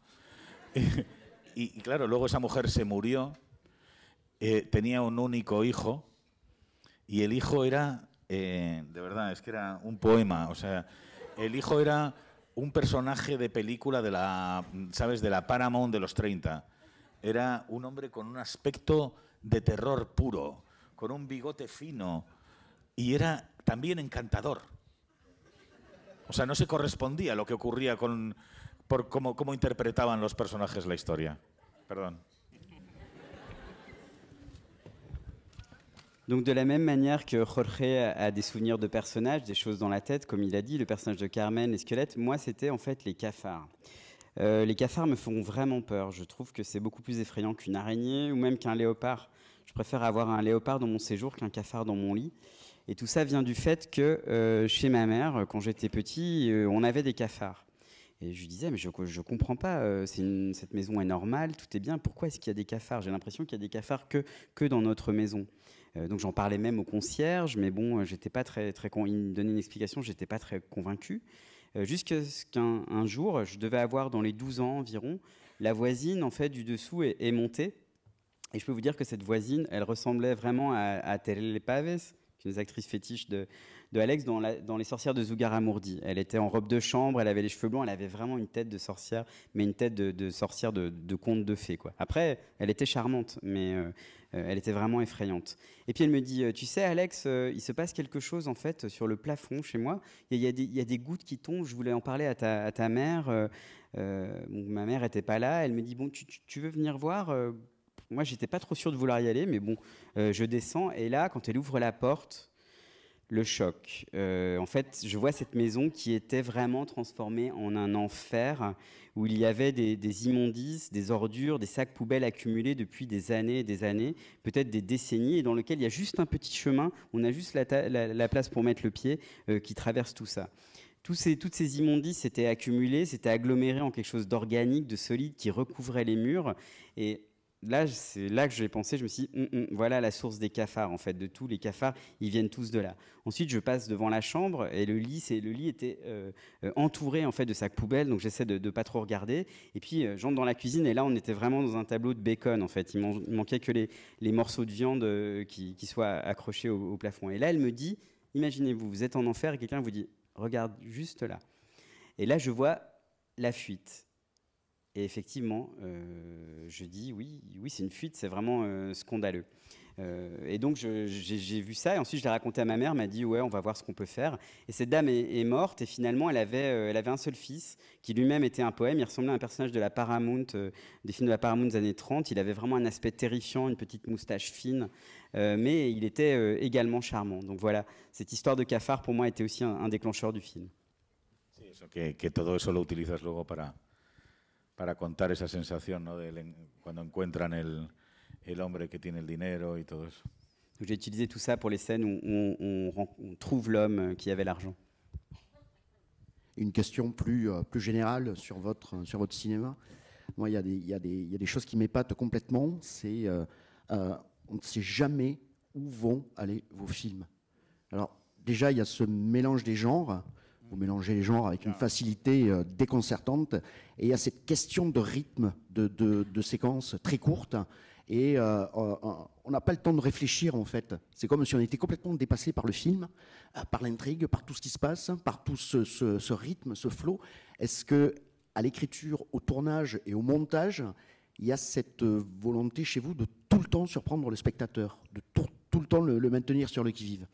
Y claro, luego esa mujer se murió, tenía un único hijo y el hijo era, de verdad, es que era un poema. O sea, el hijo era un personaje de película de la, ¿sabes?, de la Paramount de los 30. Era un hombre con un aspecto de terror puro, con un bigote fino y era también encantador. O sea, no se correspondía a lo que ocurría por cómo interpretaban los personajes la historia. Perdón. Donc de la même manière que Jorge a des souvenirs de personnages, des choses dans la tête, comme il a dit, le personnage de Carmen, les squelettes, moi c'était en fait les cafards. Les cafards me font vraiment peur. Je trouve que c'est beaucoup plus effrayant qu'une araignée ou même qu'un léopard. Je préfère avoir un léopard dans mon séjour qu'un cafard dans mon lit. Et tout ça vient du fait que chez ma mère, quand j'étais petit, on avait des cafards. Et je lui disais, mais je ne comprends pas, cette maison est normale, tout est bien, pourquoi est-ce qu'il y a des cafards? J'ai l'impression qu'il y a des cafards que dans notre maison. Donc j'en parlais même au concierge, mais bon, j'étais pas très il me donnait une explication, j'étais pas très convaincu. Jusqu'à ce qu'un jour, je devais avoir dans les 12 ans environ, la voisine en fait du dessous est montée. Et je peux vous dire que cette voisine, elle ressemblait vraiment à Terele Paves, une actrice fétiche de Alex dans Les Sorcières de Zugarramurdi. Elle était en robe de chambre, elle avait les cheveux blancs, elle avait vraiment une tête de sorcière, mais une tête de sorcière de conte de fées, quoi. Après, elle était charmante, mais elle était vraiment effrayante. Et puis elle me dit, tu sais Alex, il se passe quelque chose en fait sur le plafond chez moi. Il y a des gouttes qui tombent, je voulais en parler à ta mère. Ma mère n'était pas là, elle me dit, bon, tu veux venir voir Moi, j'étais pas trop sûr de vouloir y aller, mais bon, je descends. Et là, quand elle ouvre la porte, le choc. En fait, je vois cette maison qui était vraiment transformée en un enfer, où il y avait des immondices, des ordures, des sacs poubelles accumulés depuis des années et des années, peut-être des décennies, et dans lequel il y a juste un petit chemin, on a juste la place pour mettre le pied, qui traverse tout ça. Toutes ces immondices s'étaient accumulées, s'étaient agglomérées en quelque chose d'organique, de solide, qui recouvrait les murs. Et là, c'est là que j'ai pensé, je me suis dit, voilà la source des cafards, en fait, de tous les cafards, ils viennent tous de là. Ensuite, je passe devant la chambre et le lit était entouré en fait de sacs poubelles, donc j'essaie de ne pas trop regarder. Et puis, j'entre dans la cuisine et là, on était vraiment dans un tableau de bacon, en fait. Il manquait que les morceaux de viande qui soient accrochés au plafond. Et là, elle me dit, imaginez-vous, vous êtes en enfer et quelqu'un vous dit, regarde juste là. Et là, je vois la fuite. Et effectivement, je dis oui, c'est une fuite, c'est vraiment scandaleux. Et donc j'ai vu ça et ensuite je l'ai raconté à ma mère, elle m'a dit ouais, on va voir ce qu'on peut faire. Et cette dame est morte et finalement elle avait un seul fils qui lui-même était un poème. Il ressemblait à un personnage de la Paramount, des films de la Paramount des années 30. Il avait vraiment un aspect terrifiant, une petite moustache fine, mais il était également charmant. Donc voilà, cette histoire de cafard pour moi était aussi un déclencheur du film. Sí, eso que todo eso lo utilizas luego para contar esa sensación, ¿no? Cuando encuentran el hombre que tiene el dinero y todo eso. J'ai utilisé tout ça pour les scènes où on trouve l'homme qui avait l'argent. Une question plus générale sur votre cinéma. Moi, il y a des choses qui m'épatent complètement. C'est on ne sait jamais où vont aller vos films. Alors déjà, il y a ce mélange des genres. Vous mélangez les genres avec une facilité déconcertante. Et il y a cette question de rythme, de séquences très courtes. Et on n'a pas le temps de réfléchir, en fait. C'est comme si on était complètement dépassé par le film, par l'intrigue, par tout ce qui se passe, par tout ce rythme, ce flow. Est-ce qu'à l'écriture, au tournage et au montage, il y a cette volonté chez vous de tout le temps surprendre le spectateur, de tout le temps le maintenir sur le qui-vive?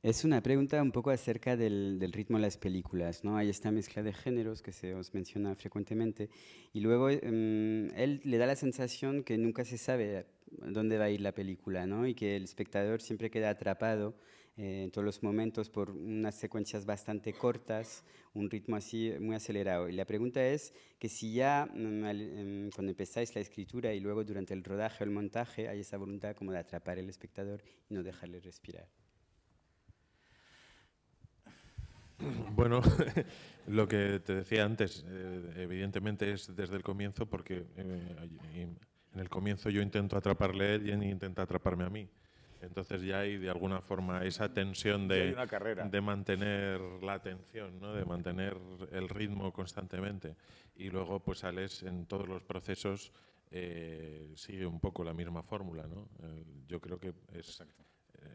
Es una pregunta un poco acerca del ritmo de las películas, ¿no? Hay esta mezcla de géneros que se os menciona frecuentemente y luego él le da la sensación que nunca se sabe dónde va a ir la película, ¿no? Y que el espectador siempre queda atrapado en todos los momentos por unas secuencias bastante cortas, un ritmo así muy acelerado. Y la pregunta es que si ya cuando empezáis la escritura y luego durante el rodaje o el montaje hay esa voluntad como de atrapar al espectador y no dejarle respirar. Bueno, lo que te decía antes, evidentemente es desde el comienzo, porque en el comienzo yo intento atraparle a él y él intenta atraparme a mí. Entonces ya hay de alguna forma esa tensión de mantener la atención, ¿no? De mantener el ritmo constantemente. Y luego pues Alex en todos los procesos sigue un poco la misma fórmula, ¿no? Yo creo que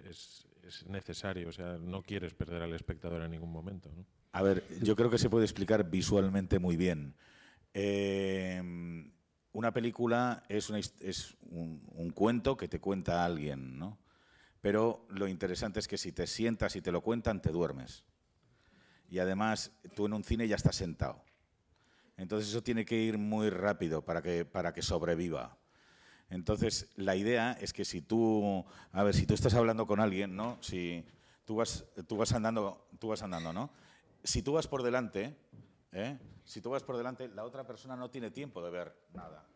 es necesario, o sea, no quieres perder al espectador en ningún momento, ¿no? A ver, yo creo que se puede explicar visualmente muy bien. Una película es un cuento que te cuenta alguien, ¿no? Pero lo interesante es que si te sientas y te lo cuentan, te duermes. Y además, tú en un cine ya estás sentado. Entonces eso tiene que ir muy rápido para que sobreviva. Entonces, la idea es que si tú estás hablando con alguien, ¿no? Si tú vas andando, ¿no? Si tú vas por delante, la otra persona no tiene tiempo de ver nada.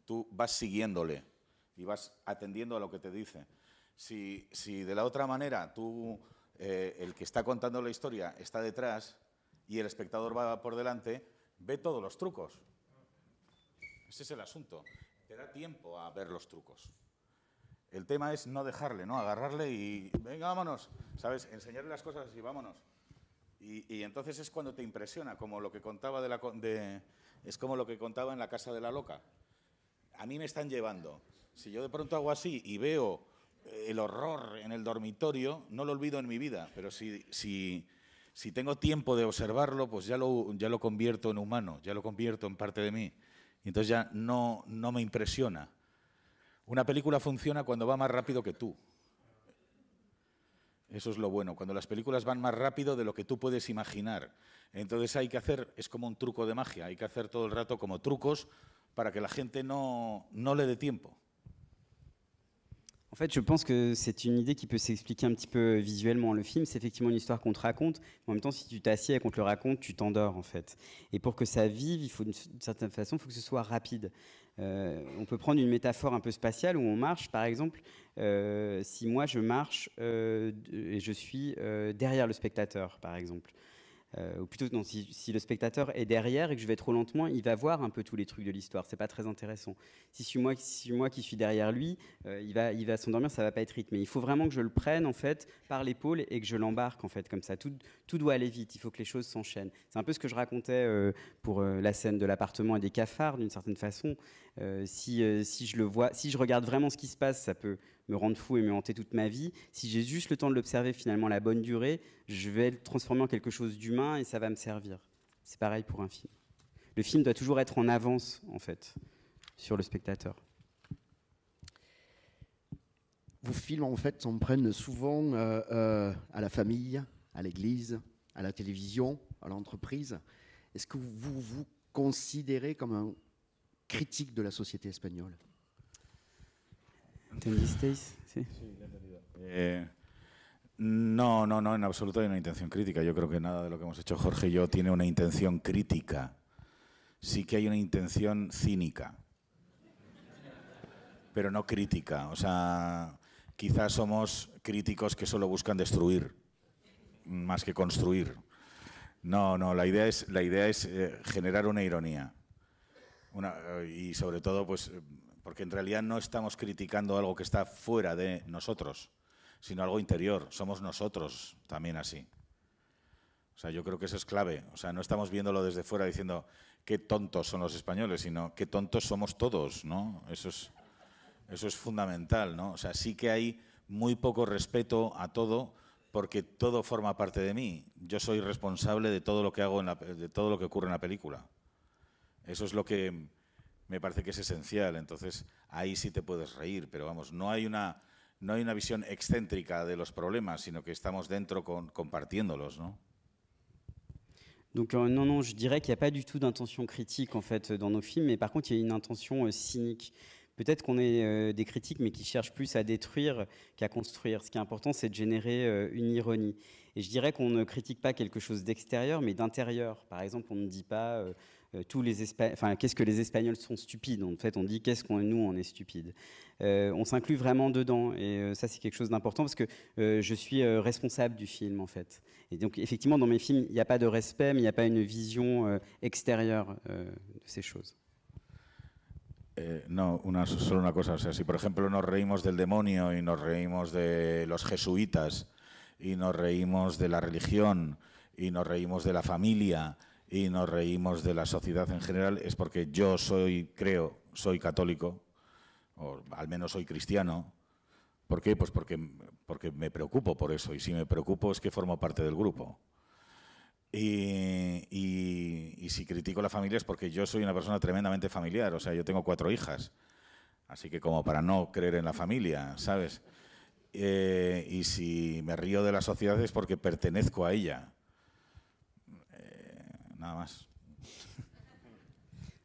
Tú vas siguiéndole y vas atendiendo a lo que te dice. Si de la otra manera el que está contando la historia está detrás y el espectador va por delante, ve todos los trucos. Ese es el asunto. Te da tiempo a ver los trucos. El tema es no dejarle, ¿no? Agarrarle y venga, vámonos, ¿sabes? Enseñarle las cosas y vámonos. Y entonces es cuando te impresiona, como lo que contaba es como lo que contaba en La Casa de la Loca. A mí me están llevando. Si yo de pronto hago así y veo el horror en el dormitorio, no lo olvido en mi vida, pero si tengo tiempo de observarlo, pues ya lo convierto en humano, ya lo convierto en parte de mí. Y entonces ya no me impresiona. Una película funciona cuando va más rápido que tú. Eso es lo bueno, cuando las películas van más rápido de lo que tú puedes imaginar. Entonces hay que hacer, es como un truco de magia, hay que hacer todo el rato como trucos para que la gente no le dé tiempo. En fait, je pense que c'est une idée qui peut s'expliquer un petit peu visuellement. Le film, c'est effectivement une histoire qu'on te raconte, mais en même temps, si tu t'assieds et qu'on te le raconte, tu t'endors, en fait. Et pour que ça vive, il faut d'une certaine façon, il faut que ce soit rapide. On peut prendre une métaphore un peu spatiale où on marche, par exemple. Si moi, je marche et je suis derrière le spectateur, par exemple. Ou plutôt, non, si le spectateur est derrière et que je vais trop lentement, il va voir un peu tous les trucs de l'histoire. C'est pas très intéressant. Si c'est moi qui suis derrière lui, il va s'endormir, ça va pas être rythmé. Il faut vraiment que je le prenne en fait par l'épaule et que je l'embarque en fait comme ça. Tout doit aller vite. Il faut que les choses s'enchaînent. C'est un peu ce que je racontais pour la scène de l'appartement et des cafards d'une certaine façon. Si je regarde vraiment ce qui se passe, ça peut me rendre fou et me hanter toute ma vie. Si j'ai juste le temps de l'observer finalement la bonne durée, je vais le transformer en quelque chose d'humain et ça va me servir. C'est pareil pour un film. Le film doit toujours être en avance, en fait, sur le spectateur. Vos films, en fait, s'en prennent souvent à la famille, à l'église, à la télévision, à l'entreprise. Est-ce que vous vous considérez comme un critique de la société espagnole? ¿Entendisteis? Sí. No, en absoluto hay una intención crítica. Yo creo que nada de lo que hemos hecho Jorge y yo tiene una intención crítica. Sí que hay una intención cínica, pero no crítica. O sea, quizás somos críticos que solo buscan destruir más que construir. No, la idea es generar una ironía. Y sobre todo, pues, porque en realidad no estamos criticando algo que está fuera de nosotros, sino algo interior. Somos nosotros también así. O sea, yo creo que eso es clave. O sea, no estamos viéndolo desde fuera diciendo qué tontos son los españoles, sino qué tontos somos todos, ¿no? Eso es fundamental, ¿no? O sea, sí que hay muy poco respeto a todo porque todo forma parte de mí. Yo soy responsable de todo lo que hago, de todo lo que ocurre en la película. Eso es lo que me parece que es esencial. Entonces, ahí sí te puedes reír, pero vamos, no hay una visión excéntrica de los problemas, sino que estamos dentro compartiéndolos, ¿no? Donc non, je dirais qu'il n'y a pas du tout d'intention critique en fait dans nos films, mais par contre il y a une intention cynique, peut-être qu'on est des critiques, mais qui cherchent plus à détruire qu'à construire. Ce qui est important, c'est de générer une ironie. Et je dirais qu'on ne critique pas quelque chose d'extérieur, mais d'intérieur. Par exemple, on ne dit pas qu'est-ce que les Espagnols sont stupides. En fait, on dit qu'est-ce qu'on nous, on est stupides. On s'inclut vraiment dedans. Et ça, c'est quelque chose d'important parce que je suis responsable du film, en fait. Et donc, effectivement, dans mes films, il n'y a pas de respect, mais il n'y a pas une vision extérieure de ces choses. No, solo una cosa. O sea, si por ejemplo nos reímos del demonio y nos reímos de los jesuitas y nos reímos de la religión y nos reímos de la familia y nos reímos de la sociedad en general, es porque yo soy católico, o al menos soy cristiano. ¿Por qué? Pues porque me preocupo por eso, y si me preocupo es que formo parte del grupo. Y si critico la familia es porque yo soy una persona tremendamente familiar, o sea, yo tengo 4 hijas, así que como para no creer en la familia, ¿sabes? Y si me río de la sociedad es porque pertenezco a ella. Nada más.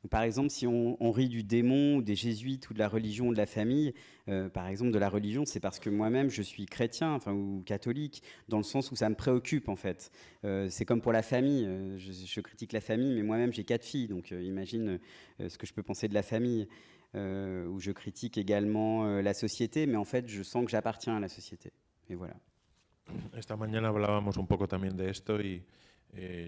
Par exemple, si on rit du démon, ou des jésuites, ou de la religion, ou de la famille, par exemple de la religion, c'est parce que moi-même je suis chrétien, ou catholique, dans le sens où ça me préoccupe en fait. C'est comme pour la famille, je critique la famille, mais moi-même j'ai 4 filles, donc imagine ce que je peux penser de la famille. Où je critique également la société, mais en fait je sens que j'appartiens à la société. Et voilà. Esta mañana hablábamos un poco también de esto y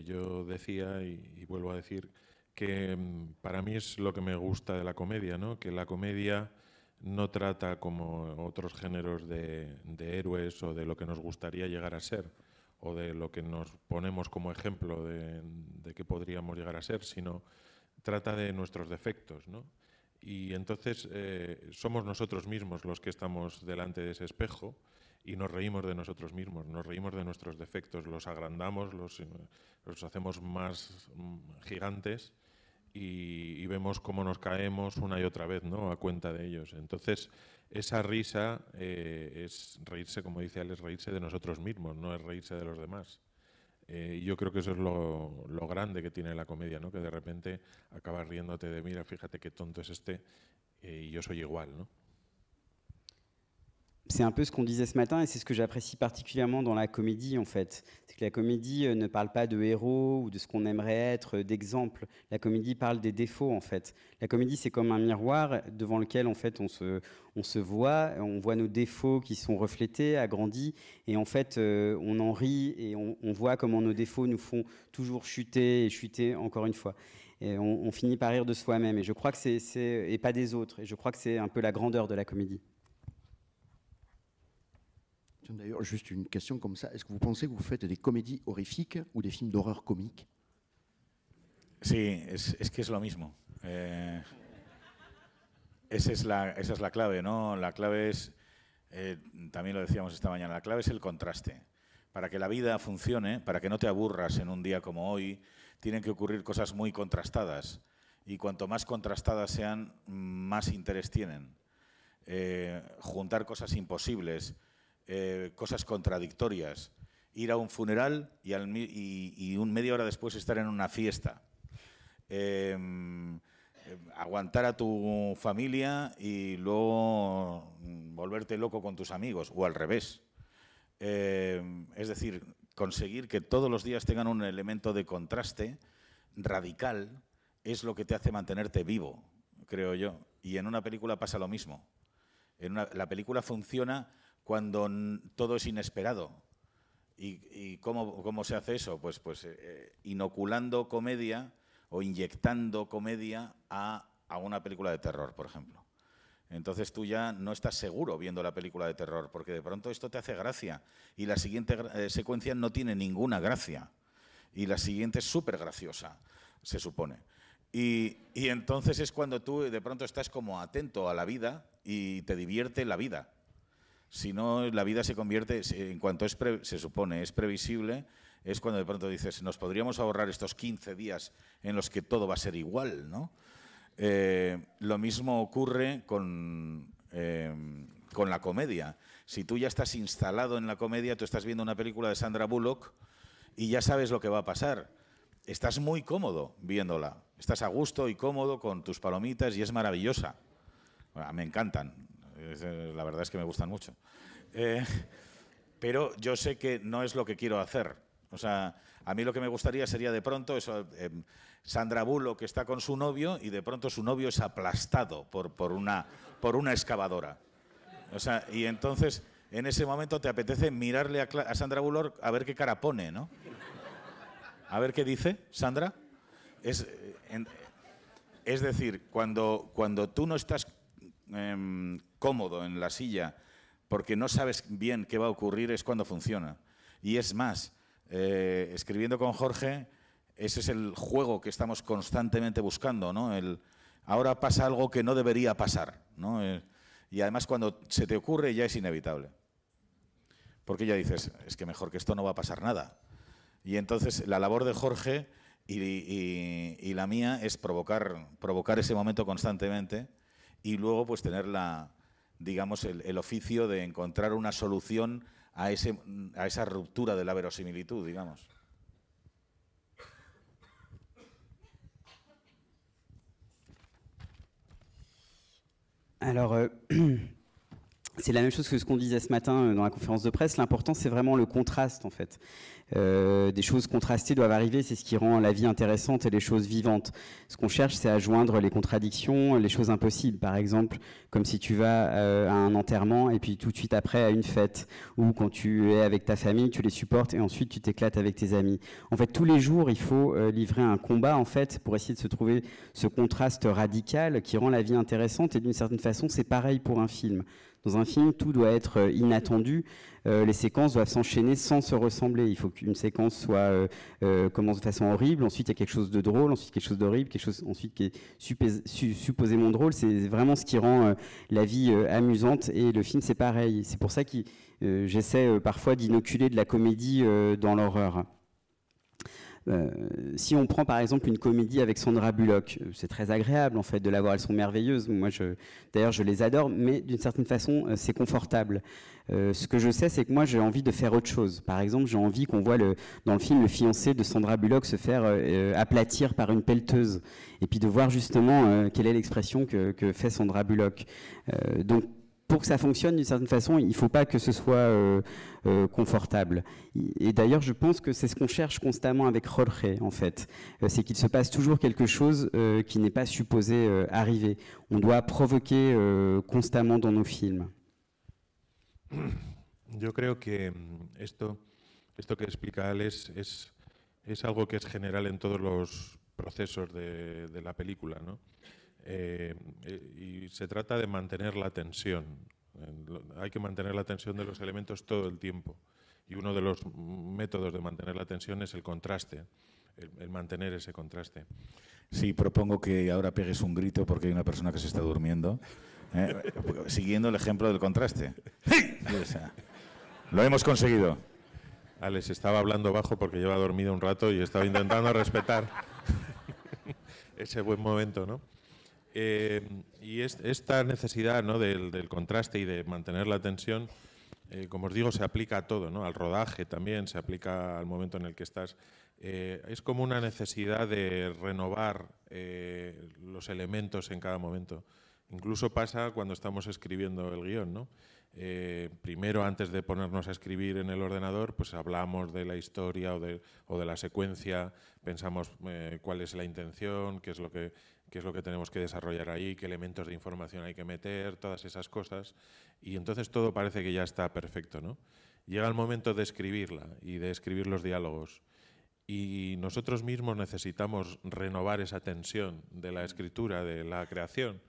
yo decía, y vuelvo a decir, que para mí es lo que me gusta de la comedia, ¿no? Que la comedia no trata como otros géneros de héroes o de lo que nos gustaría llegar a ser o de lo que nos ponemos como ejemplo de que podríamos llegar a ser, sino trata de nuestros defectos, ¿no? Y entonces somos nosotros mismos los que estamos delante de ese espejo y nos reímos de nosotros mismos, nos reímos de nuestros defectos, los agrandamos, los hacemos más gigantes y vemos cómo nos caemos una y otra vez, ¿no? A cuenta de ellos. Entonces, esa risa es reírse, como dice Alex, reírse de nosotros mismos, no es reírse de los demás. Y yo creo que eso es lo grande que tiene la comedia, ¿no? Que de repente acabas riéndote de, mira, fíjate qué tonto es este, y yo soy igual, ¿no? C'est un peu ce qu'on disait ce matin et c'est ce que j'apprécie particulièrement dans la comédie en fait. C'est que la comédie ne parle pas de héros ou de ce qu'on aimerait être, d'exemples. La comédie parle des défauts en fait. La comédie c'est comme un miroir devant lequel en fait on se voit, on voit nos défauts qui sont reflétés, agrandis et en fait on en rit et on voit comment nos défauts nous font toujours chuter et chuter encore une fois. Et on finit par rire de soi-même et je crois que et pas des autres. Et je crois que c'est un peu la grandeur de la comédie. D'ailleurs, juste une question comme ça. Est-ce que vous pensez que vous faites des comédies horrifiques ou des films d'horreur comiques? Sí, es que es lo mismo. Esa es la clave, ¿no? La clave es, también lo decíamos esta mañana, la clave es el contraste. Para que la vida funcione, para que no te aburras en un día como hoy, tienen que ocurrir cosas muy contrastadas. Y cuanto más contrastadas sean, más interés tienen. Juntar cosas imposibles, cosas contradictorias, ir a un funeral y media hora después estar en una fiesta, aguantar a tu familia y luego volverte loco con tus amigos, o al revés. Es decir, conseguir que todos los días tengan un elemento de contraste radical es lo que te hace mantenerte vivo, creo yo. Y en una película pasa lo mismo. La película funciona cuando todo es inesperado. ¿Y cómo se hace eso? Pues inoculando comedia o inyectando comedia a una película de terror, por ejemplo. Entonces tú ya no estás seguro viendo la película de terror, porque de pronto esto te hace gracia y la siguiente secuencia no tiene ninguna gracia y la siguiente es súper graciosa, se supone. Y entonces es cuando tú de pronto estás como atento a la vida y te divierte la vida. Si no, la vida se convierte, en cuanto se supone, es previsible, es cuando de pronto dices, nos podríamos ahorrar estos 15 días en los que todo va a ser igual, ¿no? Lo mismo ocurre con la comedia. Si tú ya estás instalado en la comedia, tú estás viendo una película de Sandra Bullock y ya sabes lo que va a pasar. Estás muy cómodo viéndola, estás a gusto y cómodo con tus palomitas y es maravillosa. Bueno, me encantan, la verdad es que me gustan mucho. Pero yo sé que no es lo que quiero hacer. O sea, a mí lo que me gustaría sería de pronto eso, Sandra Bullock que está con su novio y de pronto su novio es aplastado por una excavadora. O sea, y entonces en ese momento te apetece mirarle a Sandra Bullock a ver qué cara pone, ¿no? A ver qué dice Sandra. Es decir, cuando tú no estás cómodo en la silla porque no sabes bien qué va a ocurrir, es cuando funciona. Y es más, escribiendo con Jorge, ese es el juego que estamos constantemente buscando, ¿no? Ahora pasa algo que no debería pasar, ¿no? Y además cuando se te ocurre ya es inevitable. Porque ya dices, es que mejor que esto no va a pasar nada. Y entonces la labor de Jorge y la mía es provocar ese momento constantemente y luego pues tener digamos, el oficio de encontrar una solución a esa ruptura de la verosimilitud, digamos. Alors, c'est la même chose que ce qu'on disait ce matin dans la conférence de presse. L'important, c'est vraiment le contraste, en fait. Des choses contrastées doivent arriver, c'est ce qui rend la vie intéressante et les choses vivantes. Ce qu'on cherche, c'est à joindre les contradictions, les choses impossibles. Par exemple, comme si tu vas à un enterrement et puis tout de suite après à une fête, ou quand tu es avec ta famille, tu les supportes et ensuite tu t'éclates avec tes amis. En fait, tous les jours, il faut livrer un combat, en fait, pour essayer de se trouver ce contraste radical qui rend la vie intéressante. Et d'une certaine façon, c'est pareil pour un film. Dans un film, tout doit être inattendu. Les séquences doivent s'enchaîner sans se ressembler. Il faut qu'une séquence commence de façon horrible, ensuite il y a quelque chose de drôle, ensuite quelque chose d'horrible, quelque chose ensuite qui est supposément drôle. C'est vraiment ce qui rend la vie amusante, et le film c'est pareil. C'est pour ça que j'essaie parfois d'inoculer de la comédie dans l'horreur. Si on prend par exemple une comédie avec Sandra Bullock, c'est très agréable en fait de la voir, elles sont merveilleuses, moi d'ailleurs je les adore, mais d'une certaine façon c'est confortable. Ce que je sais, c'est que moi j'ai envie de faire autre chose. Par exemple, j'ai envie qu'on voit dans le film le fiancé de Sandra Bullock se faire aplatir par une pelleteuse, et puis de voir justement quelle est l'expression que fait Sandra Bullock. Donc pour que ça fonctionne d'une certaine façon, il ne faut pas que ce soit confortable. Et d'ailleurs, je pense que c'est ce qu'on cherche constamment avec Jorge, en fait. C'est qu'il se passe toujours quelque chose qui n'est pas supposé arriver. On doit provoquer constamment dans nos films. Yo creo que esto que explica Alex es algo que es general en todos los procesos de la película, ¿no? Y se trata de mantener la tensión. Hay que mantener la tensión de los elementos todo el tiempo. Y uno de los métodos de mantener la tensión es el contraste, el mantener ese contraste. Sí, propongo que ahora pegues un grito porque hay una persona que se está durmiendo, siguiendo el ejemplo del contraste. Lo hemos conseguido. Alex estaba hablando bajo porque lleva dormido un rato y estaba intentando respetar ese buen momento, ¿no? Y esta necesidad, ¿no?, del contraste y de mantener la tensión, como os digo, se aplica a todo, ¿no? Al rodaje también, se aplica al momento en el que estás. Es como una necesidad de renovar los elementos en cada momento. Incluso pasa cuando estamos escribiendo el guión, ¿no? Primero, antes de ponernos a escribir en el ordenador, pues hablamos de la historia o de la secuencia, pensamos cuál es la intención, qué es lo que tenemos que desarrollar ahí, qué elementos de información hay que meter, todas esas cosas, y entonces todo parece que ya está perfecto, ¿no? Llega el momento de escribirla y de escribir los diálogos, y nosotros mismos necesitamos renovar esa tensión de la escritura, de la creación.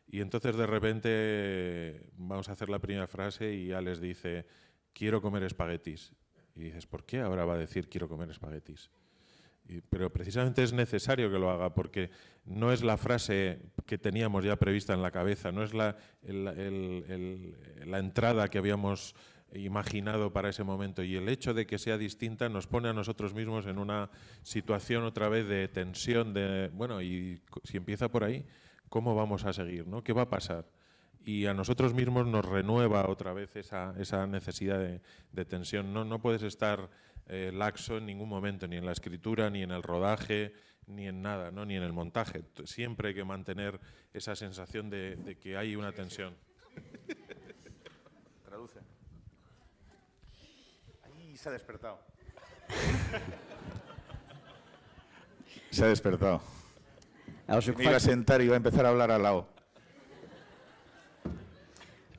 Y entonces de repente vamos a hacer la primera frase y Alex dice, quiero comer espaguetis. Y dices, ¿por qué ahora va a decir quiero comer espaguetis? Pero precisamente es necesario que lo haga, porque no es la frase que teníamos ya prevista en la cabeza, no es la entrada que habíamos imaginado para ese momento, y el hecho de que sea distinta nos pone a nosotros mismos en una situación otra vez de tensión, de, bueno, y si empieza por ahí, ¿cómo vamos a seguir, ¿no? ¿Qué va a pasar? Y a nosotros mismos nos renueva otra vez esa necesidad de tensión. No puedes estar laxo en ningún momento, ni en la escritura, ni en el rodaje, ni en nada, ¿no? Ni en el montaje. Siempre hay que mantener esa sensación de que hay una tensión. Traduce. Ahí se ha despertado. Se ha despertado. Alors Me iba a sentar y iba a empezar a hablar al lado.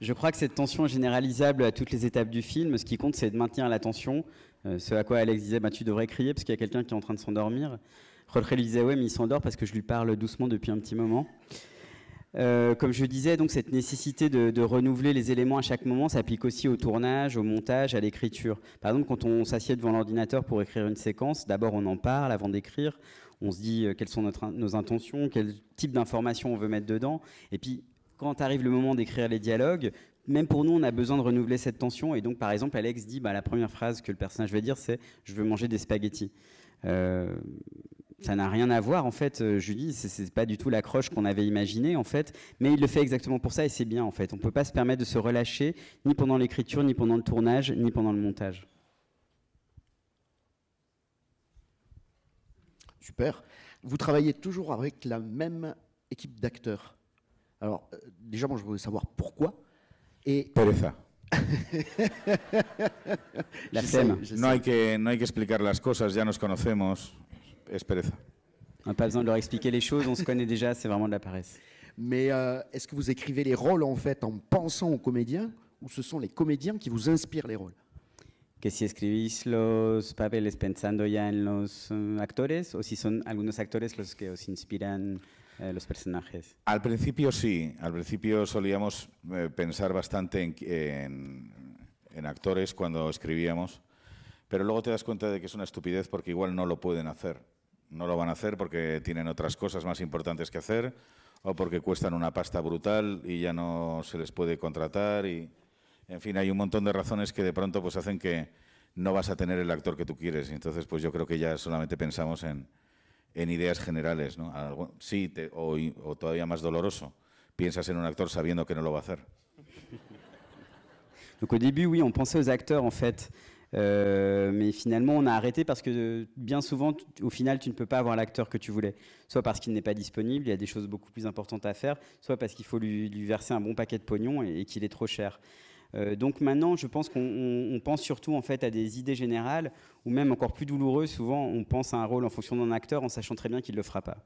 Je crois que cette tension est généralisable à toutes les étapes du film. Ce qui compte, c'est de maintenir la tension. Ce à quoi Alex disait, bah, tu devrais crier parce qu'il y a quelqu'un qui est en train de s'endormir. Jorge lui disait, ouais, mais il s'endort parce que je lui parle doucement depuis un petit moment. Comme je disais, donc, cette nécessité de renouveler les éléments à chaque moment s'applique aussi au tournage, au montage, à l'écriture. Par exemple, quand on s'assied devant l'ordinateur pour écrire une séquence, d'abord on en parle avant d'écrire. On se dit quelles sont nos intentions, quel type d'informations on veut mettre dedans. Et puis, quand arrive le moment d'écrire les dialogues, même pour nous, on a besoin de renouveler cette tension. Et donc, par exemple, Alex dit, bah, la première phrase que le personnage va dire, c'est « je veux manger des spaghettis ». Ça n'a rien à voir, en fait, Julie, c'est pas du tout l'accroche qu'on avait imaginée, en fait, mais il le fait exactement pour ça, et c'est bien, en fait. On ne peut pas se permettre de se relâcher, ni pendant l'écriture, ni pendant le tournage, ni pendant le montage. Super. Vous travaillez toujours avec la même équipe d'acteurs. Alors, déjà, moi, je voudrais savoir pourquoi. Et Pereza. La flemme. No hay que explicar las cosas, ya nos conocemos. Es pereza. On n'a pas besoin de leur expliquer les choses, on se connaît déjà, c'est vraiment de la paresse. Mais est-ce que vous écrivez les rôles, en fait, en pensant aux comédiens, ou ce sont les comédiens qui vous inspirent les rôles? Que si escribís los papeles pensando ya en los actores, o si son algunos actores los que os inspiran los personajes. Al principio sí, al principio solíamos pensar bastante en actores cuando escribíamos, pero luego te das cuenta de que es una estupidez porque igual no lo pueden hacer. No lo van a hacer porque tienen otras cosas más importantes que hacer o porque cuestan una pasta brutal y ya no se les puede contratar. Y, en fin, hay un montón de razones que de pronto pues hacen que no vas a tener el actor que tú quieres. Entonces, pues yo creo que ya solamente pensamos en ideas generales, ¿no? Sí, o todavía más doloroso, piensas en un acteur sabiendo que no lo va a hacer. Donc au début, oui, on pensait aux acteurs en fait, mais finalement on a arrêté parce que bien souvent, au final, tu ne peux pas avoir l'acteur que tu voulais. Soit parce qu'il n'est pas disponible, il y a des choses beaucoup plus importantes à faire, soit parce qu'il faut lui verser un bon paquet de pognon et qu'il est trop cher. Donc maintenant, je pense qu'on pense surtout en fait à des idées générales, ou même encore plus douloureux, souvent on pense à un rôle en fonction d'un acteur en sachant très bien qu'il ne le fera pas.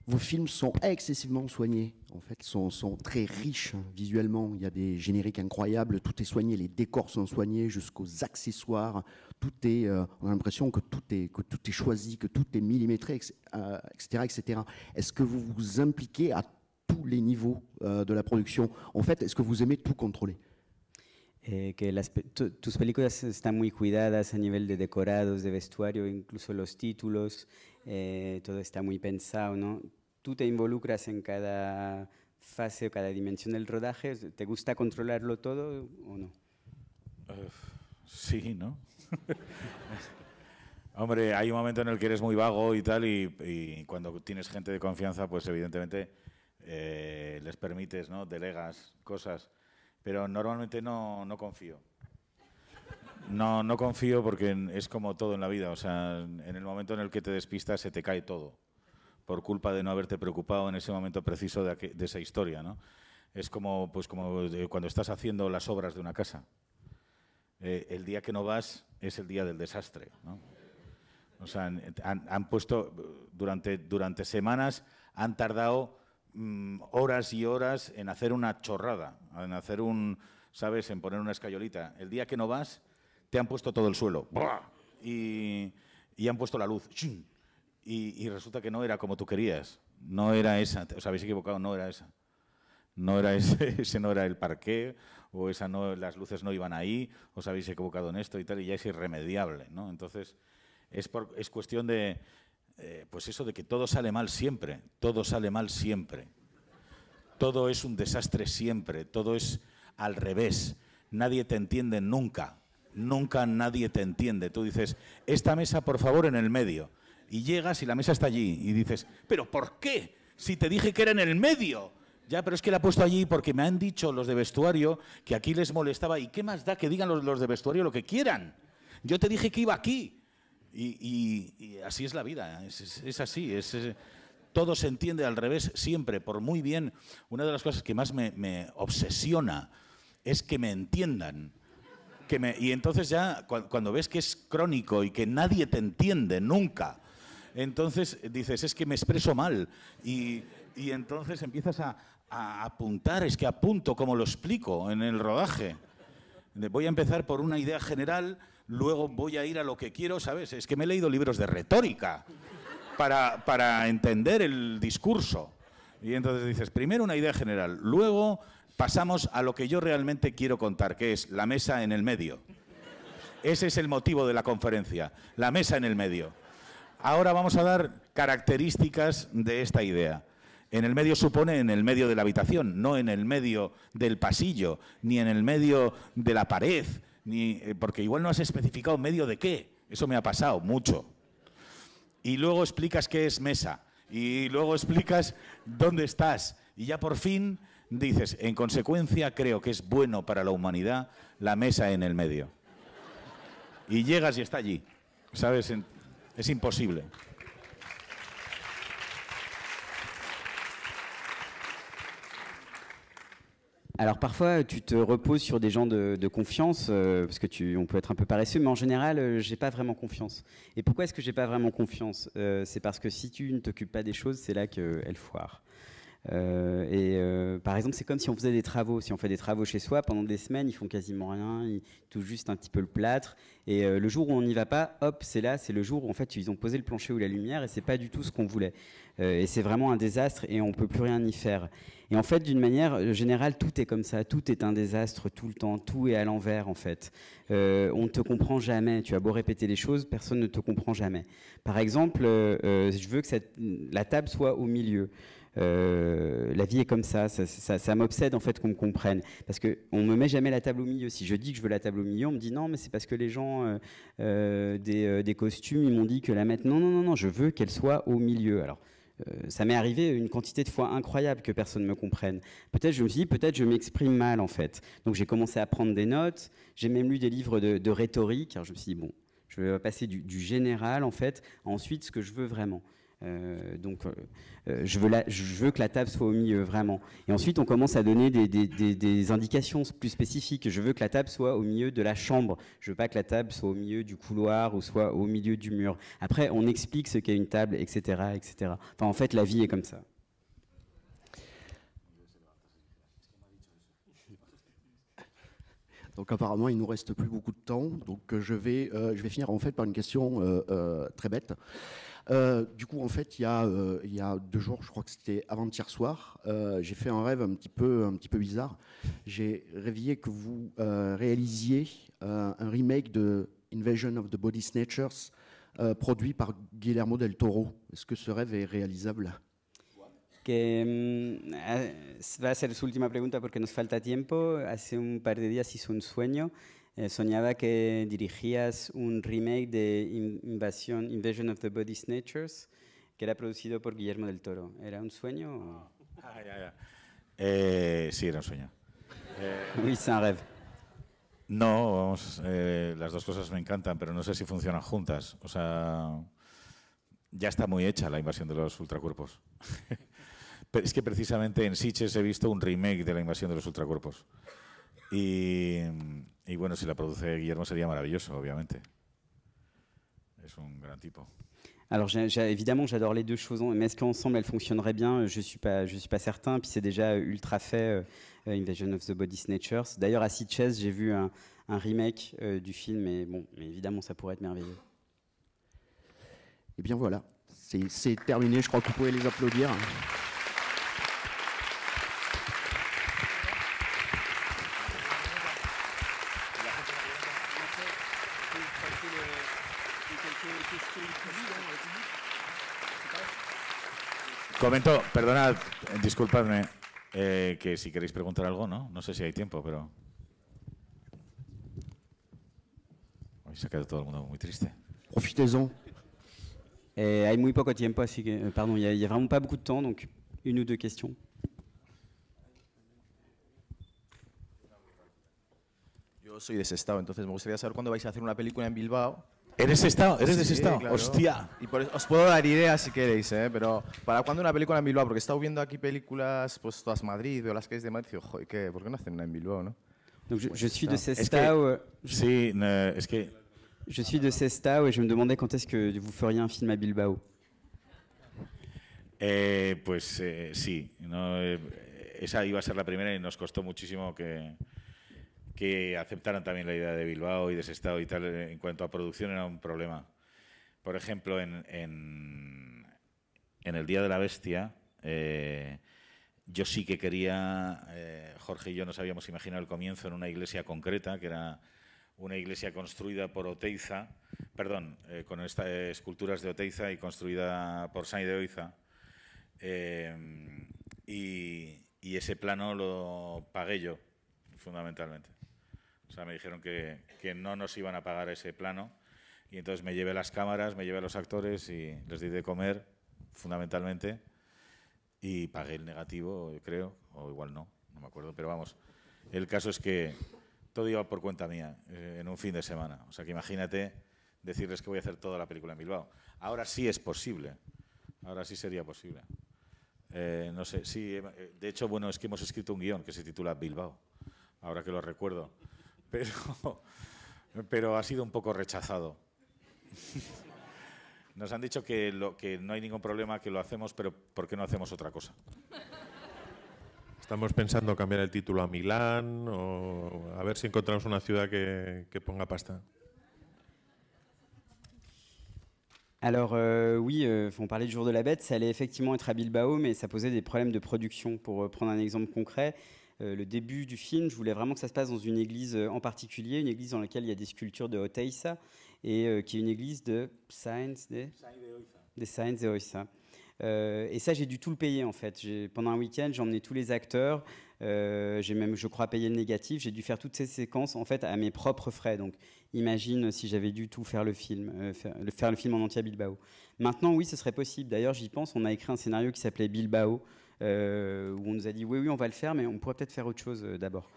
Vos films sont excessivement soignés, en fait, sont très riches visuellement. Il y a des génériques incroyables, tout est soigné, les décors sont soignés jusqu'aux accessoires. Tout est, on a l'impression que tout est choisi, que tout est millimétré, etc., etc. Est-ce que vous vous impliquez à tous les niveaux de la producción? En fait, est-ce que vous aimez tout contrôler? Que tus películas están muy cuidadas a nivel de decorados, de vestuario, incluso los títulos, todo está muy pensado, ¿no? ¿Tú te involucras en cada fase o cada dimensión del rodaje? ¿Te gusta controlarlo todo o no? Sí, ¿no? Hombre, hay un momento en el que eres muy vago y tal, y cuando tienes gente de confianza, pues evidentemente les permites, ¿no? Delegas cosas, pero normalmente no confío. No confío porque es como todo en la vida, o sea, en el momento en el que te despistas se te cae todo, por culpa de no haberte preocupado en ese momento preciso de esa historia, ¿no? Es como cuando estás haciendo las obras de una casa. El día que no vas es el día del desastre, ¿no? O sea, han puesto, durante semanas han tardado horas y horas en hacer una chorrada, en hacer ¿sabes?, en poner una escayolita. El día que no vas, te han puesto todo el suelo y han puesto la luz y resulta que no era como tú querías, no era esa, os habéis equivocado, no era esa, no era ese no era el parqué, o las luces no iban ahí, os habéis equivocado en esto y tal, y ya es irremediable, ¿no? Entonces es cuestión de pues eso, de que todo sale mal siempre, todo sale mal siempre, todo es un desastre siempre, todo es al revés, nadie te entiende nunca. Nunca nadie te entiende. Tú dices, esta mesa, por favor, en el medio. Y llegas y la mesa está allí. Y dices, ¿pero por qué? Si te dije que era en el medio. Ya, pero es que la ha puesto allí porque me han dicho los de vestuario que aquí les molestaba. ¿Y qué más da que digan los de vestuario lo que quieran? Yo te dije que iba aquí. Y así es la vida, es así. Todo se entiende al revés siempre, por muy bien. Una de las cosas que más me obsesiona es que me entiendan. Y entonces ya, cuando ves que es crónico y que nadie te entiende nunca, entonces dices, es que me expreso mal. Y entonces empiezas a apuntar, es que apunto como lo explico en el rodaje. Voy a empezar por una idea general, luego voy a ir a lo que quiero, ¿sabes? Es que me he leído libros de retórica para entender el discurso. Y entonces dices, primero una idea general, luego pasamos a lo que yo realmente quiero contar, que es la mesa en el medio. Ese es el motivo de la conferencia, la mesa en el medio. Ahora vamos a dar características de esta idea. En el medio supone en el medio de la habitación, no en el medio del pasillo, ni en el medio de la pared, porque igual no has especificado medio de qué. Eso me ha pasado mucho. Y luego explicas qué es mesa, y luego explicas dónde estás, y ya por fin dices, en consecuencia creo que es bueno para la humanidad la mesa en el medio. Y llegas y está allí, ¿sabes? Es imposible. Alors parfois, tu te reposes sur des gens de confiance, parce que on peut être un peu paresseux, mais en général, j'ai pas vraiment confiance. Et pourquoi est-ce que j'ai pas vraiment confiance? C'est parce que si tu ne t'occupes pas des choses, c'est là qu'elles foirent. Par exemple, c'est comme si on faisait des travaux. Si on fait des travaux chez soi, pendant des semaines, ils font quasiment rien, ils touchent juste un petit peu le plâtre. Et le jour où on n'y va pas, hop, c'est le jour où en fait ils ont posé le plancher ou la lumière et c'est pas du tout ce qu'on voulait. Et c'est vraiment un désastre et on peut plus rien y faire. Et en fait, d'une manière générale, tout est comme ça, tout est un désastre tout le temps, tout est à l'envers en fait. On ne te comprend jamais, tu as beau répéter les choses, personne ne te comprend jamais. Par exemple, je veux que la table soit au milieu. La vie est comme ça m'obsède en fait qu'on me comprenne, parce qu'on ne me met jamais la table au milieu. Si je dis que je veux la table au milieu, on me dit non, mais c'est parce que les gens des costumes, ils m'ont dit que la mettre. Non, je veux qu'elle soit au milieu. Alors, ça m'est arrivé une quantité de fois incroyable que personne ne me comprenne. Peut-être je me suis dit, peut-être je m'exprime mal en fait. Donc j'ai commencé à prendre des notes, j'ai même lu des livres de rhétorique. Alors je me suis dit, bon, je vais passer du général en fait à ensuite ce que je veux vraiment. Je veux que la table soit au milieu, vraiment. Et ensuite, on commence à donner des indications plus spécifiques. Je veux que la table soit au milieu de la chambre. Je veux pas que la table soit au milieu du couloir ou soit au milieu du mur. Après, on explique ce qu'est une table, etc., etc. Enfin, en fait, la vie est comme ça. Donc apparemment, il ne nous reste plus beaucoup de temps. Donc je vais finir en fait par une question très bête. Du coup, en fait, il y a 2 jours, je crois que c'était avant-hier soir, j'ai fait un rêve un petit peu bizarre. J'ai rêvé que vous réalisiez un remake de Invasion of the Body Snatchers produit par Guillermo del Toro. Est-ce que ce rêve est réalisable? Que va a ser su última pregunta porque nos falta tiempo. Hace un par de días hizo un sueño. Soñaba que dirigías un remake de Invasion of the Body Snatchers, que era producido por Guillermo del Toro. ¿Era un sueño? Sí, era un sueño. Oui, c'est un rêve. No, vamos, las dos cosas me encantan, pero no sé si funcionan juntas. O sea, ya está muy hecha la invasión de los ultracuerpos. Pero es que precisamente en Sitges he visto un remake de la invasión de los ultracuerpos. Y bueno, si la produce Guillermo sería maravilloso, obviamente. Es un gran tipo. Alors évidemment, j'adore les deux choses, mais est-ce qu'ensemble elles fonctionneraient bien? Je suis pas certain. Puis c'est déjà ultra fait, Invasion of the Body Snatchers. D'ailleurs, à Sitges, j'ai vu un remake du film, mais bon, évidemment, ça pourrait être merveilleux. Et bien voilà, c'est terminé. Je crois que vous pouvez les applaudir. Comento, perdonad, disculpadme, que si queréis preguntar algo, ¿no? No sé si hay tiempo, pero... Hoy se ha quedado todo el mundo muy triste. Profitez-en. Hay muy poco tiempo, así que, pardon, il y a vraiment pas beaucoup de temps, donc 1 ou 2 questions. Yo soy de Sestao, entonces me gustaría saber cuándo vais a hacer una película en Bilbao. ¿Eres Sestao? ¿Eres de Sí, Sestao? claro. ¡Hostia! Y os puedo dar ideas si queréis, pero ¿para cuándo una película en Bilbao? Porque he estado viendo aquí películas, pues todas Madrid o las que es de Madrid, y digo, joder, ¿por qué no hacen una en Bilbao, no? Donc je suis de Es que, Sestao. sí, es que Je suis de Sestao et je me demandais quand est-ce que vous feriez un film à Bilbao. pues sí, ¿no? Esa iba a ser la primera y nos costó muchísimo que aceptaran también la idea de Bilbao y de Sestao y tal. En cuanto a producción era un problema. Por ejemplo, en El Día de la Bestia, yo sí que quería, Jorge y yo nos habíamos imaginado el comienzo en una iglesia concreta, que era una iglesia construida por Oteiza, perdón, con estas esculturas de Oteiza y construida por Sainz de Oiza. Y ese plano lo pagué yo, fundamentalmente. O sea, me dijeron que no nos iban a pagar ese plano y entonces me llevé las cámaras, me llevé a los actores y les di de comer, fundamentalmente, y pagué el negativo, creo, o igual no me acuerdo, pero vamos, el caso es que todo iba por cuenta mía, en un fin de semana. O sea, que imagínate decirles que voy a hacer toda la película en Bilbao. Ahora sí es posible, ahora sí sería posible. No sé, sí, de hecho, bueno, es que hemos escrito un guión que se titula Bilbao, ahora que lo recuerdo, pero ha sido un poco rechazado. Nos han dicho que no hay ningún problema, que lo hacemos, pero ¿por qué no hacemos otra cosa? Estamos pensando cambiar el título a Milán o a ver si encontramos una ciudad que ponga pasta. Alors oui, on parlait du Jour de la Bête, ça allait effectivement être à Bilbao, mais ça posait des problèmes de production. Pour prendre un exemple concret, le début du film, je voulais vraiment que ça se passe dans une église en particulier, une église dans laquelle il y a des sculptures de Oteiza, et qui est une église de Sainz de Oiza. Et ça, j'ai dû tout le payer en fait. Pendant un week-end, j'ai emmené tous les acteurs. J'ai même, je crois, payé le négatif. J'ai dû faire toutes ces séquences en fait à mes propres frais. Donc, imagine si j'avais dû tout faire le film, faire le film en entier à Bilbao. Maintenant, oui, ce serait possible. D'ailleurs, j'y pense. On a écrit un scénario qui s'appelait Bilbao, où on nous a dit oui, on va le faire, mais on pourrait peut-être faire autre chose d'abord.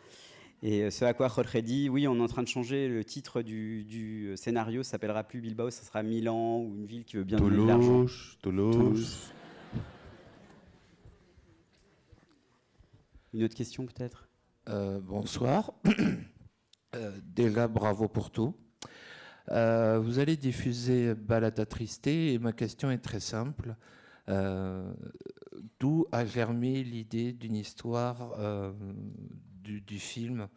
Et ce à quoi Jorge dit, oui, on est en train de changer le titre du scénario, ça s'appellera plus Bilbao, ça sera Milan ou une ville qui veut bien donner de l'argent. Toulouse. Une autre question peut-être? Bonsoir. Déjà, bravo pour tout. Vous allez diffuser Balada Triste et ma question est très simple. D'où a germé l'idée d'une histoire du film?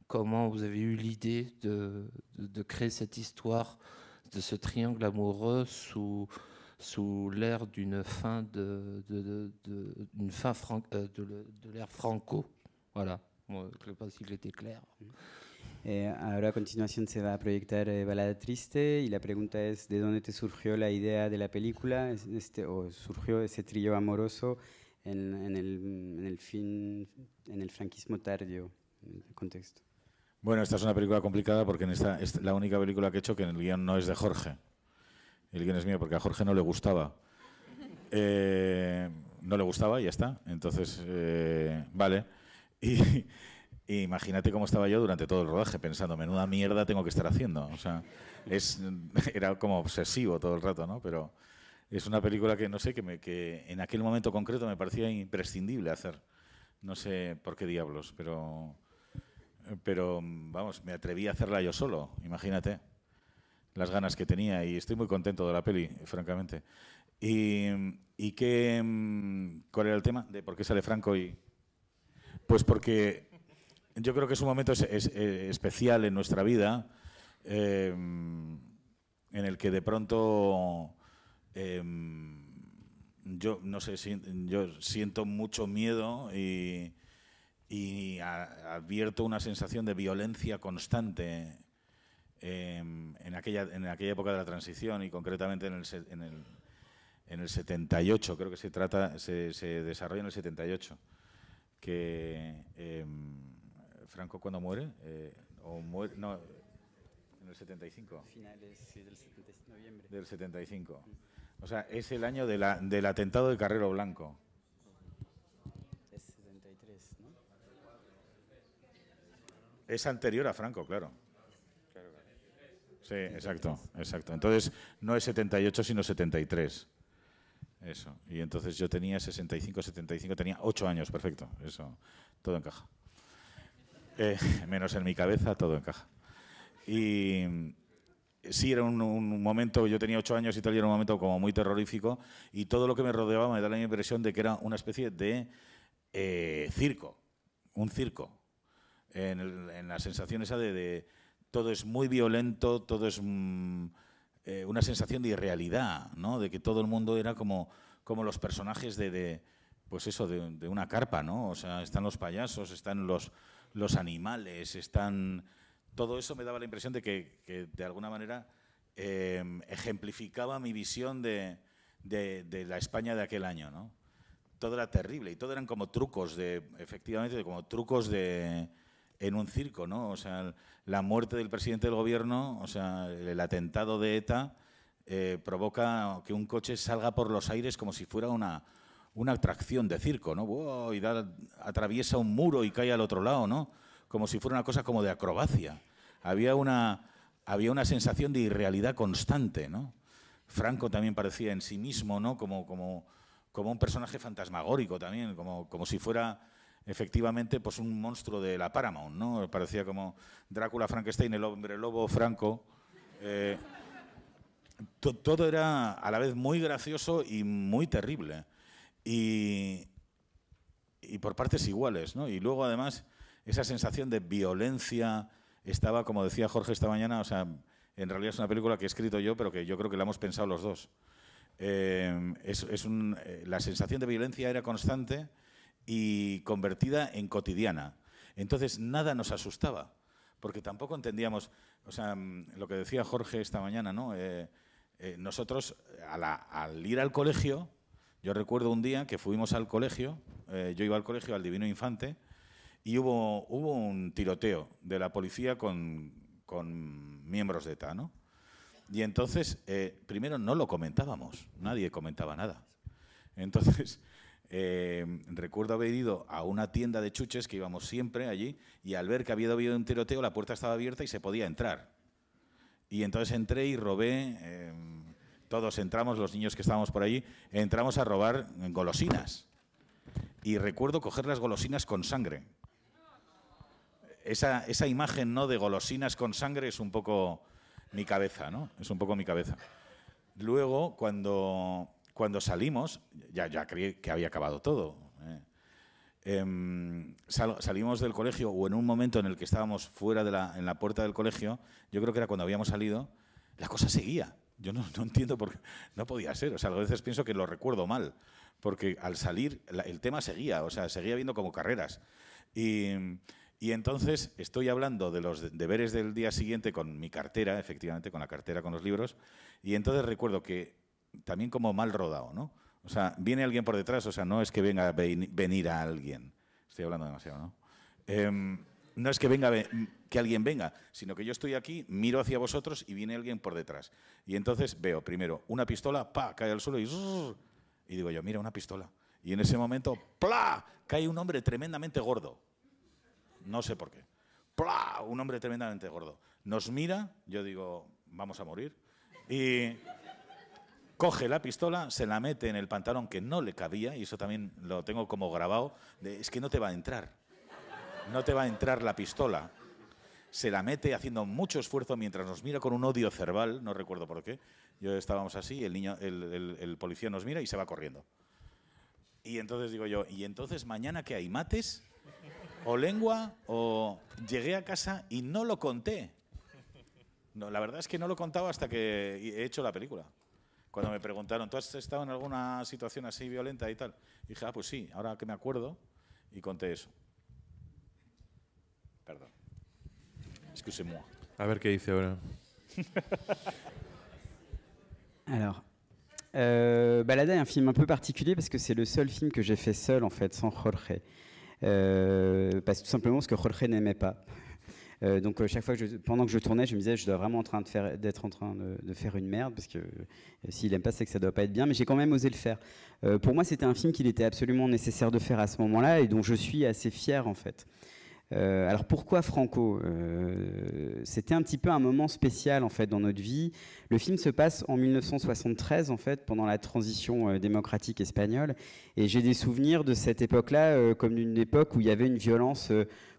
Comment vous avez eu l'idée de créer cette histoire, de ce triangle amoureux sous l'ère d'une fin de l'ère Franco? Voilà, moi, je ne sais pas si j'étais clair. Ahora a continuación se va a proyectar Balada Triste y la pregunta es ¿de dónde te surgió la idea de la película o surgió ese trío amoroso en el franquismo tardío, en el contexto? Bueno, esta es una película complicada porque esta es la única película que he hecho que en el guión no es de Jorge. El guión es mío porque a Jorge no le gustaba. No le gustaba y ya está. Entonces, vale. Y imagínate cómo estaba yo durante todo el rodaje pensando, menuda mierda tengo que estar haciendo. O sea, era como obsesivo todo el rato, ¿no? Pero es una película que, no sé, que en aquel momento concreto me parecía imprescindible hacer. No sé por qué diablos, pero vamos, me atreví a hacerla yo solo, imagínate las ganas que tenía y estoy muy contento de la peli, francamente. ¿Y cuál era el tema? ¿De por qué sale Franco? Pues porque yo creo que es un momento especial en nuestra vida, en el que de pronto yo no sé, yo siento mucho miedo y advierto una sensación de violencia constante en aquella época de la transición y concretamente en el 78, creo que se desarrolla en el 78, que Franco cuando muere, no, en el 75. Finales del 75, noviembre. Del 75. O sea, es el año del atentado de Carrero Blanco. Es 73, ¿no? Es anterior a Franco, claro. Sí, exacto, exacto. Entonces no es 78, sino 73. Eso. Y entonces yo tenía 65, 75, tenía 8 años, perfecto. Eso, todo encaja. Menos en mi cabeza, todo encaja. Y sí, era un momento, yo tenía 8 años y tal, y era un momento como muy terrorífico, y todo lo que me rodeaba me da la impresión de que era una especie de circo, un circo. En la sensación esa de todo es muy violento, todo es una sensación de irrealidad, ¿no? De que todo el mundo era como los personajes pues eso, de una carpa, ¿no? O sea, están los payasos, están los animales, están... Todo eso me daba la impresión de que de alguna manera ejemplificaba mi visión de la España de aquel año, ¿no? Todo era terrible y todo eran como trucos efectivamente, como trucos en un circo, ¿no? O sea, la muerte del presidente del gobierno, o sea, el atentado de ETA provoca que un coche salga por los aires como si fuera una atracción de circo, ¿no? ¡Wow! Y atraviesa un muro y cae al otro lado, ¿no? Como si fuera una cosa como de acrobacia. Había una sensación de irrealidad constante, ¿no? Franco también parecía en sí mismo, ¿no? Como un personaje fantasmagórico también, como si fuera efectivamente pues un monstruo de la Paramount, ¿no? Parecía como Drácula, Frankenstein, el hombre lobo, Franco. Todo era a la vez muy gracioso y muy terrible. Y por partes iguales, ¿no? Y luego además esa sensación de violencia estaba, como decía Jorge esta mañana, o sea, en realidad es una película que he escrito yo, pero que yo creo que la hemos pensado los dos. La sensación de violencia era constante y convertida en cotidiana. Entonces nada nos asustaba, porque tampoco entendíamos, o sea, lo que decía Jorge esta mañana, ¿no? Nosotros, al ir al colegio, yo recuerdo un día que fuimos al colegio, yo iba al colegio al Divino Infante, y hubo un tiroteo de la policía con miembros de ETA, ¿no? Y entonces, primero no lo comentábamos, nadie comentaba nada. Entonces, recuerdo haber ido a una tienda de chuches que íbamos siempre allí, y al ver que había habido un tiroteo, la puerta estaba abierta y se podía entrar. Y entonces entré y robé, todos entramos, los niños que estábamos por allí, entramos a robar golosinas. Y recuerdo coger las golosinas con sangre. Esa imagen, ¿no?, de golosinas con sangre es un poco mi cabeza, ¿no? Es un poco mi cabeza. Luego, cuando salimos, ya creí que había acabado todo. Salimos del colegio, o en un momento en el que estábamos fuera en la puerta del colegio, yo creo que era cuando habíamos salido, la cosa seguía. Yo no entiendo por qué, no podía ser. O sea, a veces pienso que lo recuerdo mal, porque al salir el tema seguía, o sea, seguía habiendo como carreras. Y entonces estoy hablando de los deberes del día siguiente con mi cartera, efectivamente, con la cartera con los libros, y entonces recuerdo que también como mal rodado, ¿no? O sea, viene alguien por detrás, o sea, no es que venga a venir a alguien. Estoy hablando demasiado, ¿no? No es que que alguien venga, sino que yo estoy aquí, miro hacia vosotros y viene alguien por detrás. Y entonces veo primero una pistola, ¡pa!, cae al suelo y digo yo, mira, una pistola. Y en ese momento, ¡plá!, cae un hombre tremendamente gordo. No sé por qué. ¡Plá!, un hombre tremendamente gordo. Nos mira, yo digo, vamos a morir. Y coge la pistola, se la mete en el pantalón que no le cabía, y eso también lo tengo como grabado, es que no te va a entrar. No te va a entrar la pistola. Se la mete haciendo mucho esfuerzo mientras nos mira con un odio cerval, no recuerdo por qué. Yo estábamos así, el policía nos mira y se va corriendo. Y entonces digo yo, ¿y entonces mañana qué hay? ¿Mates? ¿O lengua? ¿O llegué a casa y no lo conté? No, la verdad es que no lo contaba hasta que he hecho la película. Cuando me preguntaron, ¿tú has estado en alguna situación así violenta y tal? Y dije, pues sí, ahora que me acuerdo, y conté eso. Perdón. Excusez-moi. A ver qué dice ahora. Alors, Balada est un film un peu particulier parce que c'est le seul film que j'ai fait seul, en fait, sans Jorge. Tout simplement parce que Jorge n'aimait pas. Donc chaque fois pendant que je tournais, je me disais je dois vraiment d'être en train de faire une merde, parce que s'il n'aime pas, c'est que ça doit pas être bien, mais j'ai quand même osé le faire. Pour moi, c'était un film qu'il était absolument nécessaire de faire à ce moment-là et dont je suis assez fier, en fait. Alors pourquoi Franco? C'était un petit peu un moment spécial en fait dans notre vie. Le film se passe en 1973 en fait, pendant la transition démocratique espagnole, et j'ai des souvenirs de cette époque-là comme une époque où il y avait une violence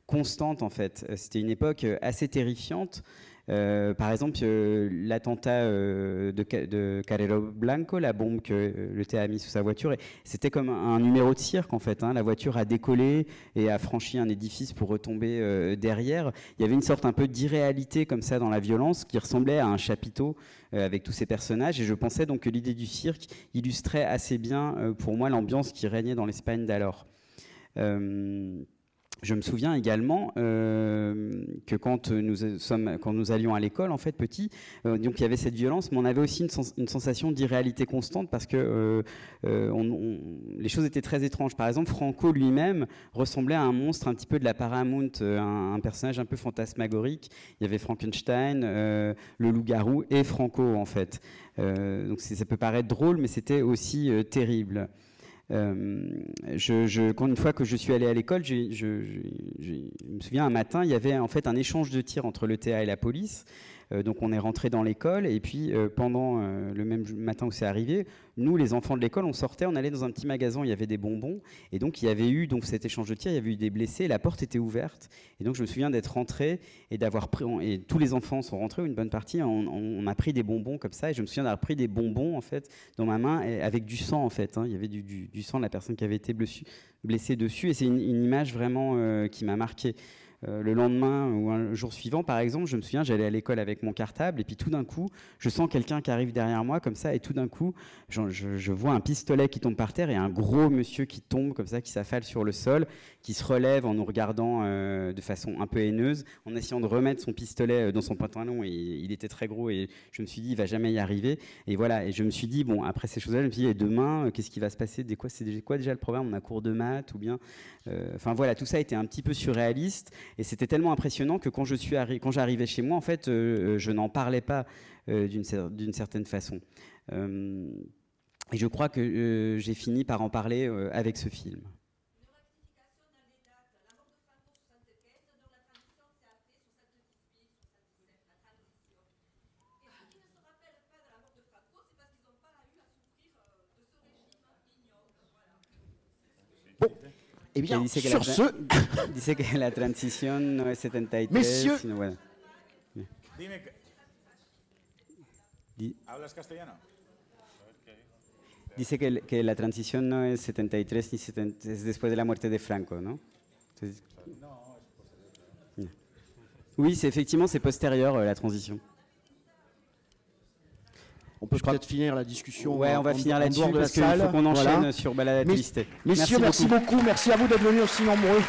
constante en fait. C'était une époque assez terrifiante. Par exemple, l'attentat de Carrero Blanco, la bombe que le T a mis sous sa voiture, c'était comme un numéro de cirque en fait. La voiture a décollé et a franchi un édifice pour retomber derrière. Il y avait une sorte un peu d'irréalité comme ça dans la violence qui ressemblait à un chapiteau avec tous ces personnages. Et je pensais donc que l'idée du cirque illustrait assez bien pour moi l'ambiance qui régnait dans l'Espagne d'alors. Je me souviens également que quand nous allions à l'école, en fait, petit, donc il y avait cette violence, mais on avait aussi une sensation d'irréalité constante parce que les choses étaient très étranges. Par exemple, Franco lui-même ressemblait à un monstre un petit peu de la Paramount, un personnage un peu fantasmagorique. Il y avait Frankenstein, le loup-garou et Franco, en fait. Donc ça peut paraître drôle, mais c'était aussi terrible. Une fois que je suis allé à l'école, je me souviens un matin, il y avait en fait un échange de tirs entre le TA et la police. Donc on est rentré dans l'école et puis pendant le même matin où c'est arrivé, nous les enfants de l'école, on sortait, on allait dans un petit magasin, il y avait des bonbons et donc il y avait eu donc cet échange de tirs, il y avait eu des blessés, la porte était ouverte et donc je me souviens d'être rentré et d'avoir pris, et tous les enfants sont rentrés, une bonne partie, on a pris des bonbons comme ça et je me souviens d'avoir pris des bonbons en fait dans ma main avec du sang en fait, il y avait du sang de la personne qui avait été blessée dessus et c'est une image vraiment qui m'a marqué. Le lendemain ou un jour suivant, par exemple, je me souviens, j'allais à l'école avec mon cartable et puis tout d'un coup, je sens quelqu'un qui arrive derrière moi comme ça et tout d'un coup, je vois un pistolet qui tombe par terre et un gros monsieur qui tombe comme ça, qui s'affale sur le sol, qui se relève en nous regardant de façon un peu haineuse, en essayant de remettre son pistolet dans son pantalon et il était très gros et je me suis dit, il va jamais y arriver. Et voilà, et je me suis dit, bon, après ces choses-là, je me suis dit, et demain, qu'est-ce qui va se passer? C'est quoi déjà le programme? On a cours de maths ou bien... Enfin voilà, tout ça était un petit peu surréaliste et c'était tellement impressionnant que quand j'arrivais chez moi, en fait, je n'en parlais pas d'une certaine façon. Et je crois que j'ai fini par en parler avec ce film. Bon. Eh bien, sur ce... Dice que la transición no es 73, Messieurs, sino bueno. Dime, ¿hablas castellano? Dice que la transición no es 73 ni 70, es después de la muerte de Franco, ¿no? Entonces, No, es posterior. oui, effectivement, c'est postérieur la transition. On peut peut-être finir la discussion. Ouais, on va finir là-dessus parce qu'il faut qu'on enchaîne sur la publicité. Messieurs, merci beaucoup. Merci à vous d'être venus aussi nombreux.